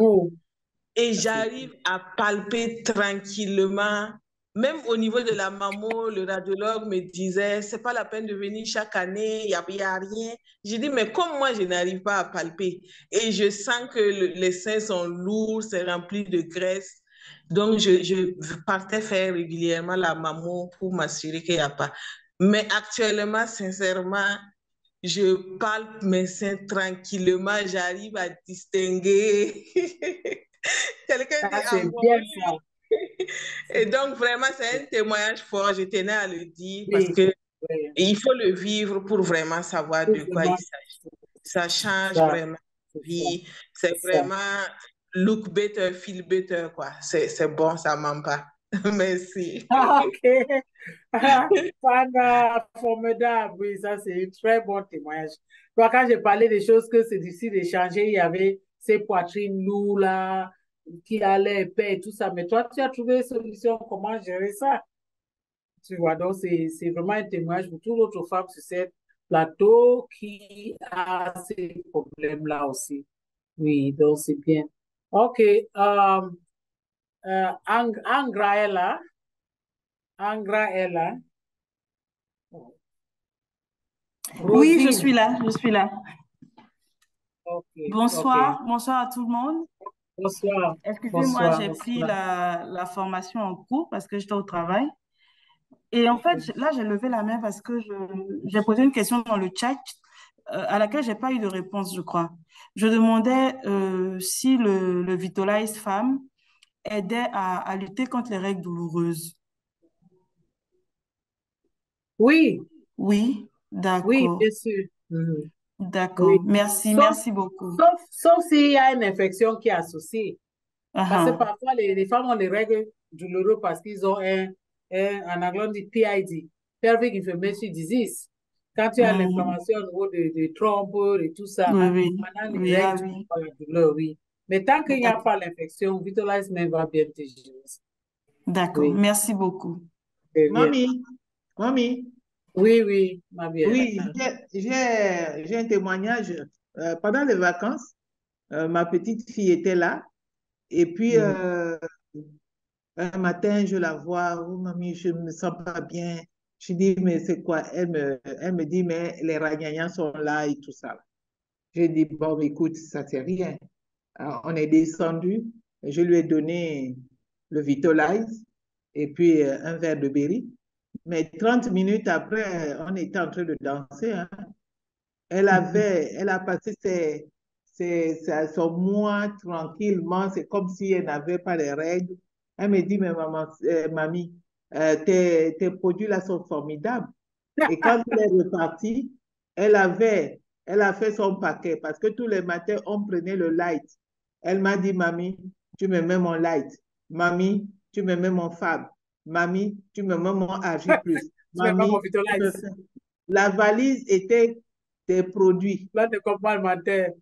Et j'arrive à palper tranquillement. Même au niveau de la mammo, le radiologue me disait, c'est pas la peine de venir chaque année, il n'y a rien. J'ai dit, mais comme moi, je n'arrive pas à palper et je sens que les seins sont lourds, c'est rempli de graisse. Donc, je partais faire régulièrement la mammo pour m'assurer qu'il n'y a pas. Mais actuellement, sincèrement, je palpe mes seins tranquillement, j'arrive à distinguer. Quelqu'un dit c'est bien ça. Et donc, vraiment, c'est un témoignage fort. Je tenais à le dire parce que il faut le vivre pour vraiment savoir de quoi il s'agit. Ça change vraiment la vie. C'est vraiment look better, feel better, quoi. C'est bon, ça ment pas. Merci. Ah, ok. Fana, formidable. Oui, ça, c'est un très bon témoignage. Toi, quand j'ai parlé des choses que c'est difficile d'échanger, il y avait ces poitrines lourdes là, qui allaient épais et tout ça. Mais toi, tu as trouvé une solution, comment gérer ça? Tu vois, donc c'est vraiment un témoignage pour toute autre femme sur cette plateau qui a ces problèmes-là aussi. Oui, donc c'est bien. OK. Angra est là. Angra est là. Oui, je Rosine. suis là, je suis là. OK. Bonsoir, OK. bonsoir à tout le monde. Bonsoir. Excusez-moi, Bonsoir. j'ai pris Bonsoir. la formation en cours parce que j'étais au travail. Et en fait, là, j'ai levé la main parce que j'ai posé une question dans le chat à laquelle j'ai pas eu de réponse, je crois. Je demandais si le Vitalize Femme aidait à lutter contre les règles douloureuses. Oui, Oui, oui, d'accord, bien sûr. Mhm. d'accord. Oui. Merci, Sauf, merci beaucoup. sauf s'il y a une infection qui est associée. Parce que Uh-huh. parfois, les femmes ont des règles douloureuses parce qu'ils ont en anglais, on dit PID, Pelvic Inflammatory Disease. Quand tu as Mhm. l'inflammation au niveau des trompes et tout ça, Oui, oui, pendant les oui, ah règles, tu oui. peux avoir la douleur, oui. Mais tant qu'il n'y a D'accord, pas l'infection, Vitalize même va bien te gérer. d'accord. Oui, Merci beaucoup. c'est bien. Mamie, mamie, Oui, oui, ma bien. oui, j'ai un témoignage. Pendant les vacances, ma petite fille était là. Et puis, un matin, je la vois, oh mamie, je ne me sens pas bien. Je dis, mais c'est quoi? Elle me dit, mais les ragnagnas sont là et tout ça. J'ai dit, bon, écoute, ça c'est rien. Alors, on est descendu, je lui ai donné le Vitalize et puis un verre de berry. Mais 30 minutes après, on était en train de danser, hein. Elle a passé son mois tranquillement. C'est comme si elle n'avait pas les règles. Elle me dit, mais maman, mamie, tes produits là sont formidables. Et quand elle est repartie, elle a fait son paquet parce que tous les matins, on prenait le light. Elle m'a dit, mamie, tu me mets mon light. Mamie, tu me mets mon fab. Mamie, tu me mets mon AG+. Tu n'as pas mon Mamie, tu me Vitalize. fais. La valise était des produits, Là, de compléments alimentaires.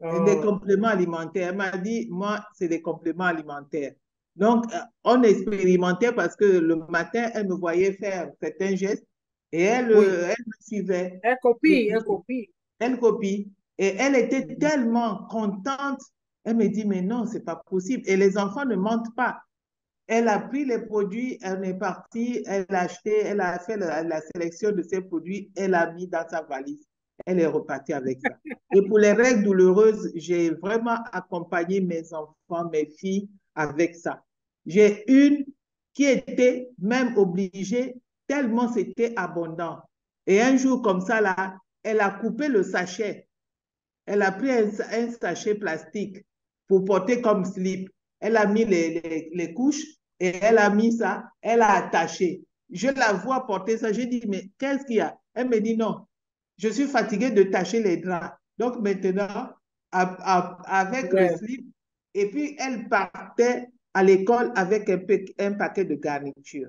des Oh. compléments alimentaires. Elle m'a dit, moi, c'est des compléments alimentaires. Donc, on expérimentait parce que le matin, elle me voyait faire certains gestes et Oui, elle me suivait. elle Et copie, elle puis, copie. elle copie. Et elle était tellement contente. Elle me dit, mais non, c'est pas possible. Et les enfants ne mentent pas. Elle a pris les produits, elle est partie, elle a acheté, elle a fait la sélection de ses produits, elle a mis dans sa valise. Elle est repartie avec ça. Et pour les règles douloureuses, j'ai vraiment accompagné mes enfants, mes filles avec ça. J'ai une qui était même obligée, tellement c'était abondant. Et un jour comme ça, là, elle a coupé le sachet. Elle a pris un sachet plastique pour porter comme slip. Elle a mis les couches et elle a mis ça, elle a attaché. Je la vois porter ça. Je dis, mais qu'est-ce qu'il y a? Elle me dit, non, je suis fatiguée de tâcher les draps. Donc maintenant, avec le Ouais. slip, et puis elle partait à l'école avec un paquet de garniture.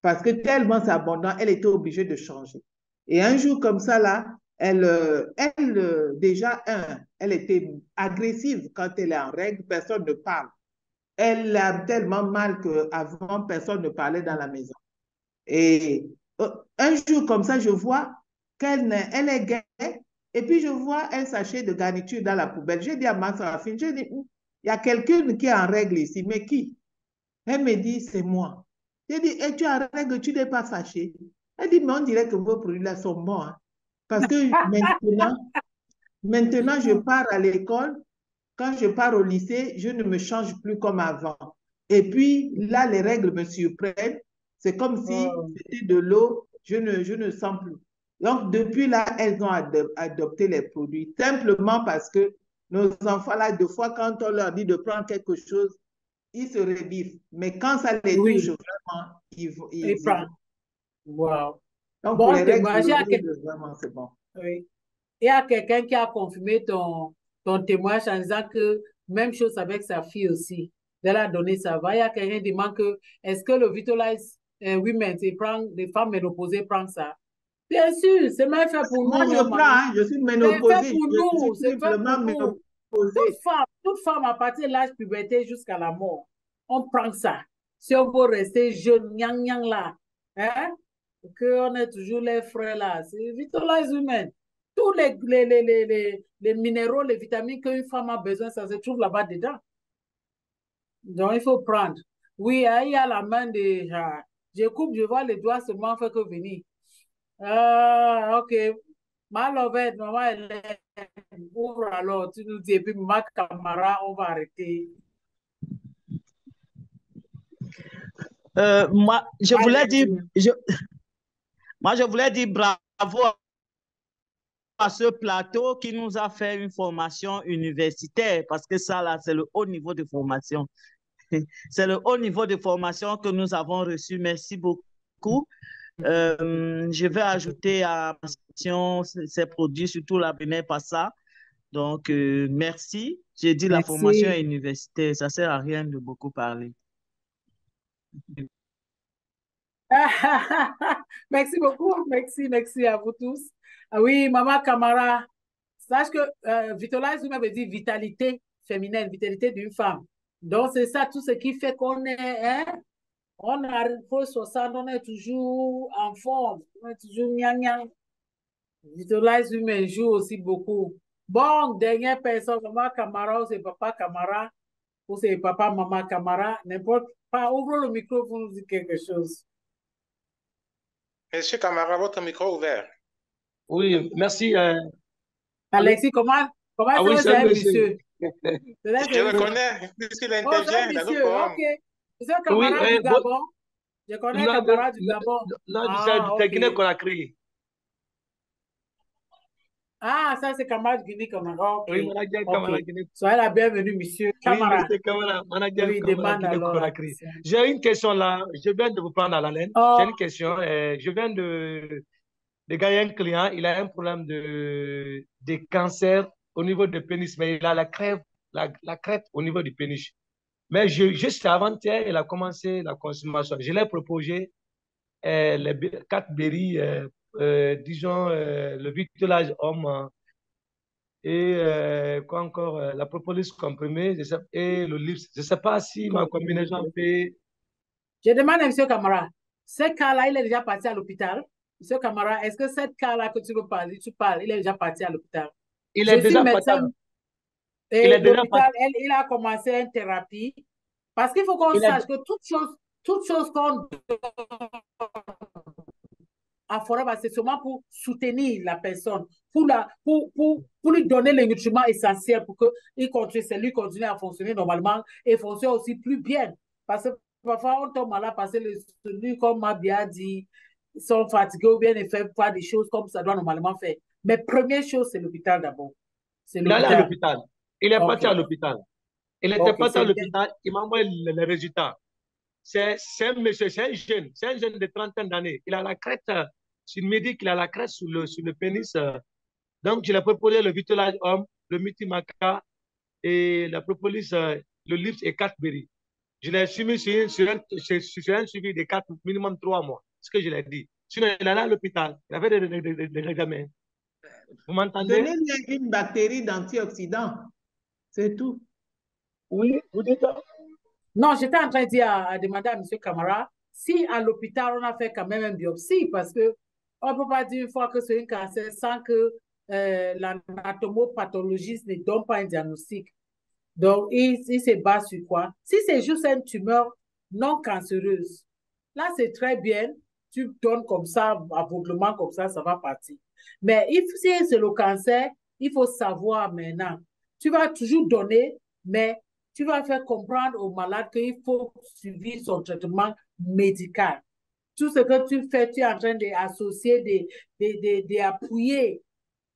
Parce que tellement c'est abondant, elle était obligée de changer. Et un jour comme ça, là, déjà, elle était agressive quand elle est en règle, personne ne parle. Elle a tellement mal qu'avant, personne ne parlait dans la maison. Et un jour comme ça, je vois elle est gaie, et puis je vois un sachet de garniture dans la poubelle. J'ai dit à ma Sarafine, j'ai dit, il y a quelqu'un qui est en règle ici, mais qui? Elle me dit, c'est moi. J'ai dit, et tu as règle, tu n'es pas fâché. Elle dit, mais on dirait que vos produits-là sont bons, hein. Parce que maintenant, je pars à l'école. Quand je pars au lycée, je ne me change plus comme avant. Et puis, là, les règles me surprennent. C'est comme si Oh. c'était de l'eau. Je ne sens plus. Donc, depuis là, elles ont adopté les produits. Simplement parce que nos enfants, là, deux fois, quand on leur dit de prendre quelque chose, ils se rebiffent. Mais quand ça les touche Oui, vraiment, et ils y prend. vont. Wow. Donc, pour Bon les règles témoignage. douloureuses, vraiment, c'est bon. Oui. Il y a quelqu'un qui a confirmé ton témoignage en disant que Même chose avec sa fille aussi. Elle a donné ça. Il y a quelqu'un qui demande que est-ce que le Vitalize Women, les femmes ménopausées prennent ça? Bien sûr, c'est même fait pour Moi, nous, je non, prends, maman. hein, je suis C'est fait ménopausée. pour Je suis nous, c'est fait simplement pour nous. ménopausée. Toute femme à partir de l'âge puberté jusqu'à la mort, on prend ça. Si on veut rester jeune, nyang nyang là, hein, qu'on est toujours les frères là, c'est Vitalize Women. Tous les minéraux, les vitamines qu'une femme a besoin, ça se trouve là-bas dedans. Donc, il faut prendre. Oui, il y a la main de... je coupe, je vois les doigts seulement fait que venir. Ok. Ma lovette, maman, elle est... Ouvre alors, tu nous dis, et puis ma camarade, on va arrêter. Moi, je voulais dire bravo à ce plateau qui nous a fait une formation universitaire, parce que ça, là, c'est le haut niveau de formation. C'est le haut niveau de formation que nous avons reçu. Merci beaucoup. Je vais ajouter à ma section ces produits, surtout la Bénin Passa. Donc, merci. J'ai dit la formation est universitaire. Ça ne sert à rien de beaucoup parler. Merci beaucoup. Merci à vous tous. Ah oui, Maman Camara, sache que Vitalize Women veut dire vitalité féminine, vitalité d'une femme. Donc, c'est ça tout ce qui fait qu'on est, hein, on arrive pour 60, on est toujours en forme, on est toujours gnang. Vitalize Women joue aussi beaucoup. Bon, dernière personne, Maman Camara, ou c'est Papa Camara, ou c'est Papa Maman Camara, n'importe pas, ouvre le micro pour nous dire quelque chose. Monsieur Camara, votre micro ouvert. Oui, merci. Alexis, comment oui, c'est un monsieur? Je le connais, puisqu'il intervient dans le forum. Ok. C'est un camarade du Gabon. Je connais un camarade du Gabon. Non, c'est Guinée-Conakry. Ah, ça, c'est camarade Guinée-Conakry. Oui, camarade Guinée. Soyez la bienvenue, monsieur. Camarade. Oui, camarade Guinée-Conakry. J'ai une question là. Je viens de vous prendre à la laine. J'ai une question. Je viens de gagner un client. Il a un problème de cancer au niveau du pénis, mais il a la crête au niveau du pénis. Mais juste avant-hier, il a commencé la consommation. Je l'ai proposé les 4 berries, disons, le Vitalize Homme et quoi encore, la propolis comprimée et le lips. Je ne sais pas si ma combinaison fait... Je demande à M. Camara, ce cas-là, il est déjà parti à l'hôpital. M. Camara, est-ce que ce cas-là que tu veux parler, il est déjà parti à l'hôpital? Il est déjà parti. Et l'hôpital, il a commencé une thérapie. Parce qu'il faut qu'on sache que toute chose qu'on en forêt, c'est seulement pour soutenir la personne, pour lui donner les nutriments essentiels pour qu'il continue à fonctionner normalement et fonctionne aussi plus bien. Parce que parfois, on tombe malade parce que les cellules, comme m'a bien dit, sont fatigués ou bien ne font pas des choses comme ça doit normalement faire. Mais première chose, c'est l'hôpital d'abord. Il est allé à l'hôpital. Il est parti à l'hôpital. Il était parti à l'hôpital. Il m'a envoyé les résultats. C'est un monsieur, c'est un jeune de 30 ans d'années. Il a la crête. Il me dit qu'il a la crête sur le pénis. Donc, je l'ai proposé le Vitalize Homme, le Multimaca et la propolis, le lips et 4 berries. Je l'ai soumis sur un suivi de 4, minimum 3 mois. Ce que je l'ai dit. Sinon, il allait à l'hôpital. Il avait des examens. Vous m'entendez? Donnez-lui une bactérie d'antioxydants. C'est tout. Oui, vous dites ça? Non, j'étais en train de dire à demander à M. Camara si à l'hôpital, on a fait quand même une biopsie, parce qu'on ne peut pas dire une fois que c'est un cancer sans que l'anatomopathologiste ne donne pas un diagnostic. Donc, il se base sur quoi? Si c'est juste une tumeur non cancéreuse, là, c'est très bien. Tu donnes comme ça, aveuglement comme ça va partir. Mais si c'est le cancer, il faut savoir maintenant. Tu vas toujours donner, mais tu vas faire comprendre au malade qu'il faut suivre son médical. Tout ce que tu fais, tu es en train d'associer, d'appuyer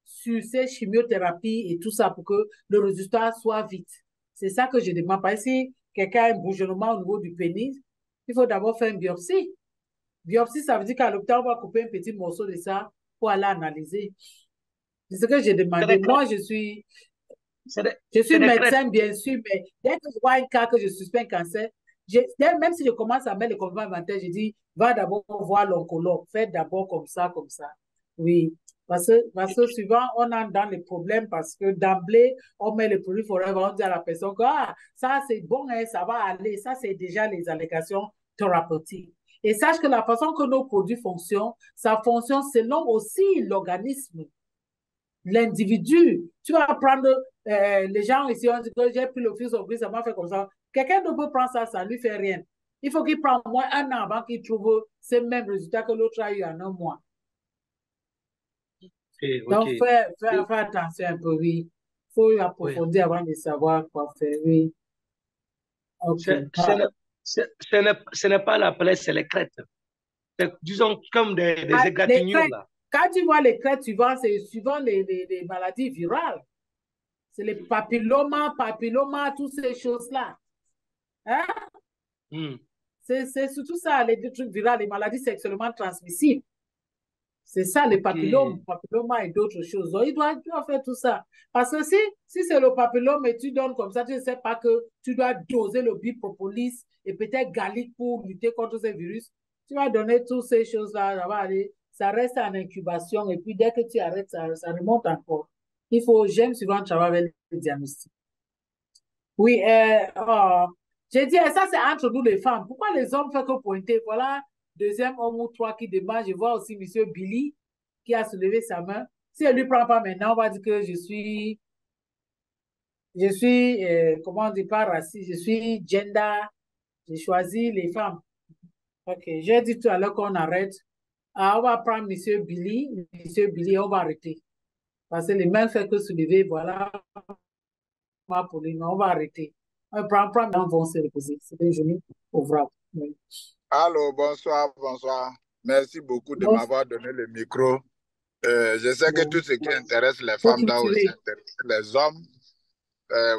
sur ces chimiothérapies et tout ça pour que le résultat soit vite. C'est ça que je demande. Parce que si quelqu'un a un bourgeonnement au niveau du pénis, il faut d'abord faire une biopsie. Biopsie, ça veut dire qu'à l'hôpital, on va couper un petit morceau de ça pour aller analyser. C'est ce que j'ai demandé. Moi, je suis... Je suis médecin, bien sûr, mais dès que je vois un cas que je suspecte cancer, même si je commence à mettre les compléments alimentaires, je dis, va d'abord voir l'oncologue, fais d'abord comme ça, comme ça. Oui, parce que souvent, on entre dans les problèmes parce que d'emblée, on met le produit forever, on dit à la personne que ah, ça c'est bon, hein, ça va aller, ça c'est déjà les allégations thérapeutiques. Et sache que la façon que nos produits fonctionnent, ça fonctionne selon aussi l'organisme, l'individu. Tu vas prendre, les gens ici, on dit que j'ai pris le fils au ça m'a fait comme ça. Quelqu'un ne peut prendre ça, ça ne lui fait rien. Il faut qu'il prenne au moins un an avant qu'il trouve ces mêmes résultats que l'autre a eu en un mois. Donc, fais attention un peu, oui. Il faut approfondir avant de savoir quoi faire, oui. Okay. Ce n'est pas la plaie, c'est les crêtes. Disons comme des égratignures. Là. Quand tu vois les crêtes c'est suivant les maladies virales. C'est les papillomas, toutes ces choses-là. Hein? C'est surtout ça, les trucs virales, les maladies sexuellement transmissibles. C'est ça, les papillomas et d'autres choses. Donc, il doit faire tout ça. Parce que si c'est le papillome et tu donnes comme ça, tu ne sais pas que tu dois doser le bipropolis et peut-être garlic pour lutter contre ces virus. Tu vas donner toutes ces choses-là, ça va aller. Ça reste en incubation et puis dès que tu arrêtes, ça remonte encore. J'aime souvent travailler avec le diagnostic. Oui, j'ai dit, ça c'est entre nous les femmes. Pourquoi les hommes font que pointer? Voilà, deuxième homme ou trois qui demande. Je vois aussi M. Billy qui a soulevé sa main. Si elle ne lui prend pas maintenant, on va dire que je suis comment on dit, pas raciste, je suis gender, j'ai choisi les femmes. Ok, j'ai dit tout à l'heure qu'on arrête. On va prendre M. Billy, on va arrêter. Parce que les mains fait que soulever, voilà, on va arrêter. On vont se reposer. C'est une journée ouvrable. Oui. Allô, bonsoir. Merci beaucoup de m'avoir donné le micro. Je sais que tout ce qui intéresse les femmes doit aussi intéresser les hommes.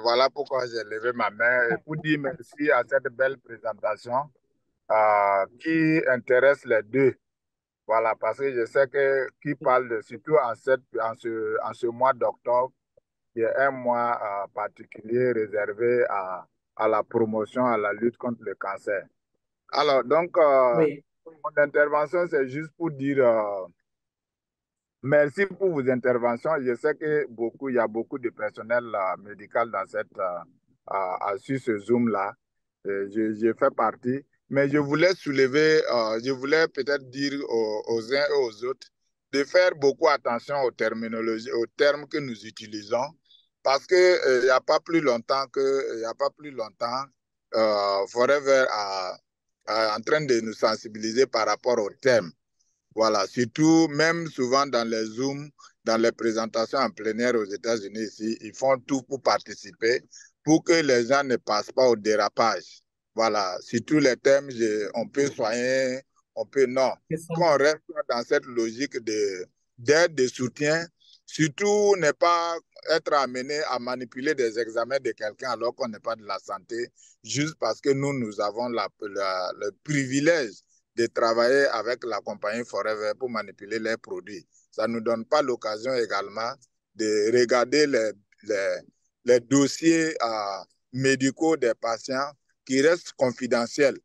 Voilà pourquoi j'ai levé ma main et pour dire merci à cette belle présentation qui intéresse les deux. Voilà, parce que je sais que qui parle surtout en ce mois d'octobre, qui est un mois particulier réservé à la promotion, à la lutte contre le cancer. Alors, donc, mon intervention, c'est juste pour dire merci pour vos interventions. Je sais que il y a beaucoup de personnel médical dans sur ce Zoom-là. Je fais partie. Mais je voulais je voulais peut-être dire aux uns et aux autres de faire beaucoup attention aux terminologies, aux termes que nous utilisons. Parce que il n'y a pas plus longtemps Forever en train de nous sensibiliser par rapport aux termes. Voilà, surtout même souvent dans les Zooms, dans les présentations en plein air aux États-Unis ici, ils font tout pour participer, pour que les gens ne passent pas au dérapage. Voilà, surtout les thèmes, on peut soigner, on peut non. Quand on reste dans cette logique d'aide, de soutien, surtout ne pas être amené à manipuler des examens de quelqu'un alors qu'on n'est pas de la santé, juste parce que nous avons le privilège de travailler avec la compagnie Forever pour manipuler les produits. Ça ne nous donne pas l'occasion également de regarder les dossiers médicaux des patients qui restent confidentiels.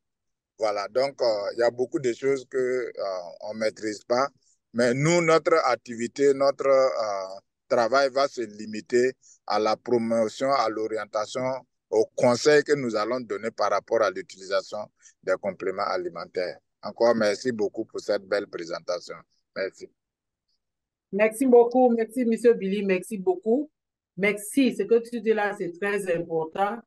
Voilà, donc il y a beaucoup de choses qu'on ne maîtrise pas. Mais nous, notre activité, notre travail va se limiter à la promotion, à l'orientation, aux conseils que nous allons donner par rapport à l'utilisation des compléments alimentaires. Encore merci beaucoup pour cette belle présentation. Merci. Merci beaucoup. Merci, M. Billy. Merci beaucoup. Merci. Ce que tu dis là, c'est très important.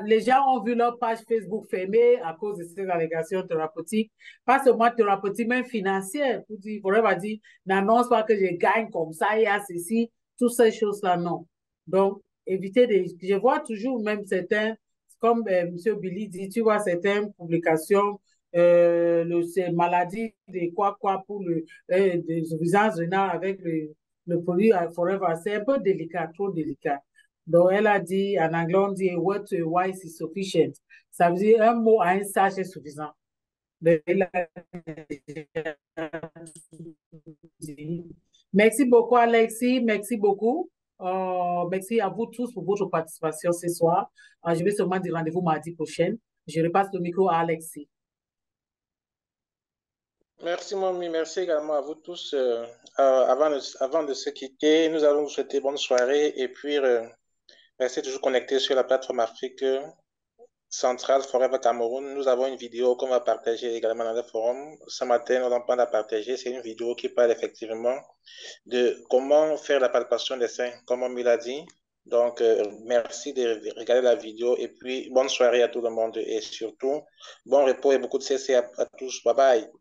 Les gens ont vu leur page Facebook fermée à cause de ces allégations thérapeutiques. Pas seulement thérapeutiques, mais financières. On va dire, n'annonce pas que je gagne comme ça, il y a ceci, toutes ces choses-là, non. Donc, évitez je vois toujours même certains, comme M. Billy dit, tu vois certaines publications, ces maladies de quoi pour des insuffisances rénales avec le produit Forever, c'est un peu délicat, trop délicat. Donc, elle a dit, en anglais, on dit, a word to a wise is sufficient. Ça veut dire un mot à un sage est suffisant. Merci beaucoup, Alexis. Merci beaucoup. Merci à vous tous pour votre participation ce soir. Je vais seulement dire rendez-vous mardi prochain. Je repasse le micro à Alexis. Merci, Mommy. Merci également à vous tous. Avant de se quitter, nous allons vous souhaiter bonne soirée et puis restez toujours connectés sur la plateforme Afrique Centrale Forever Cameroun. Nous avons une vidéo qu'on va partager également dans le forum. Ce matin, nous avons pas à partager. C'est une vidéo qui parle effectivement de comment faire la palpation des seins, comme on l'a dit. Donc, merci de regarder la vidéo et puis bonne soirée à tout le monde et surtout, bon repos et beaucoup de CC à tous. Bye bye.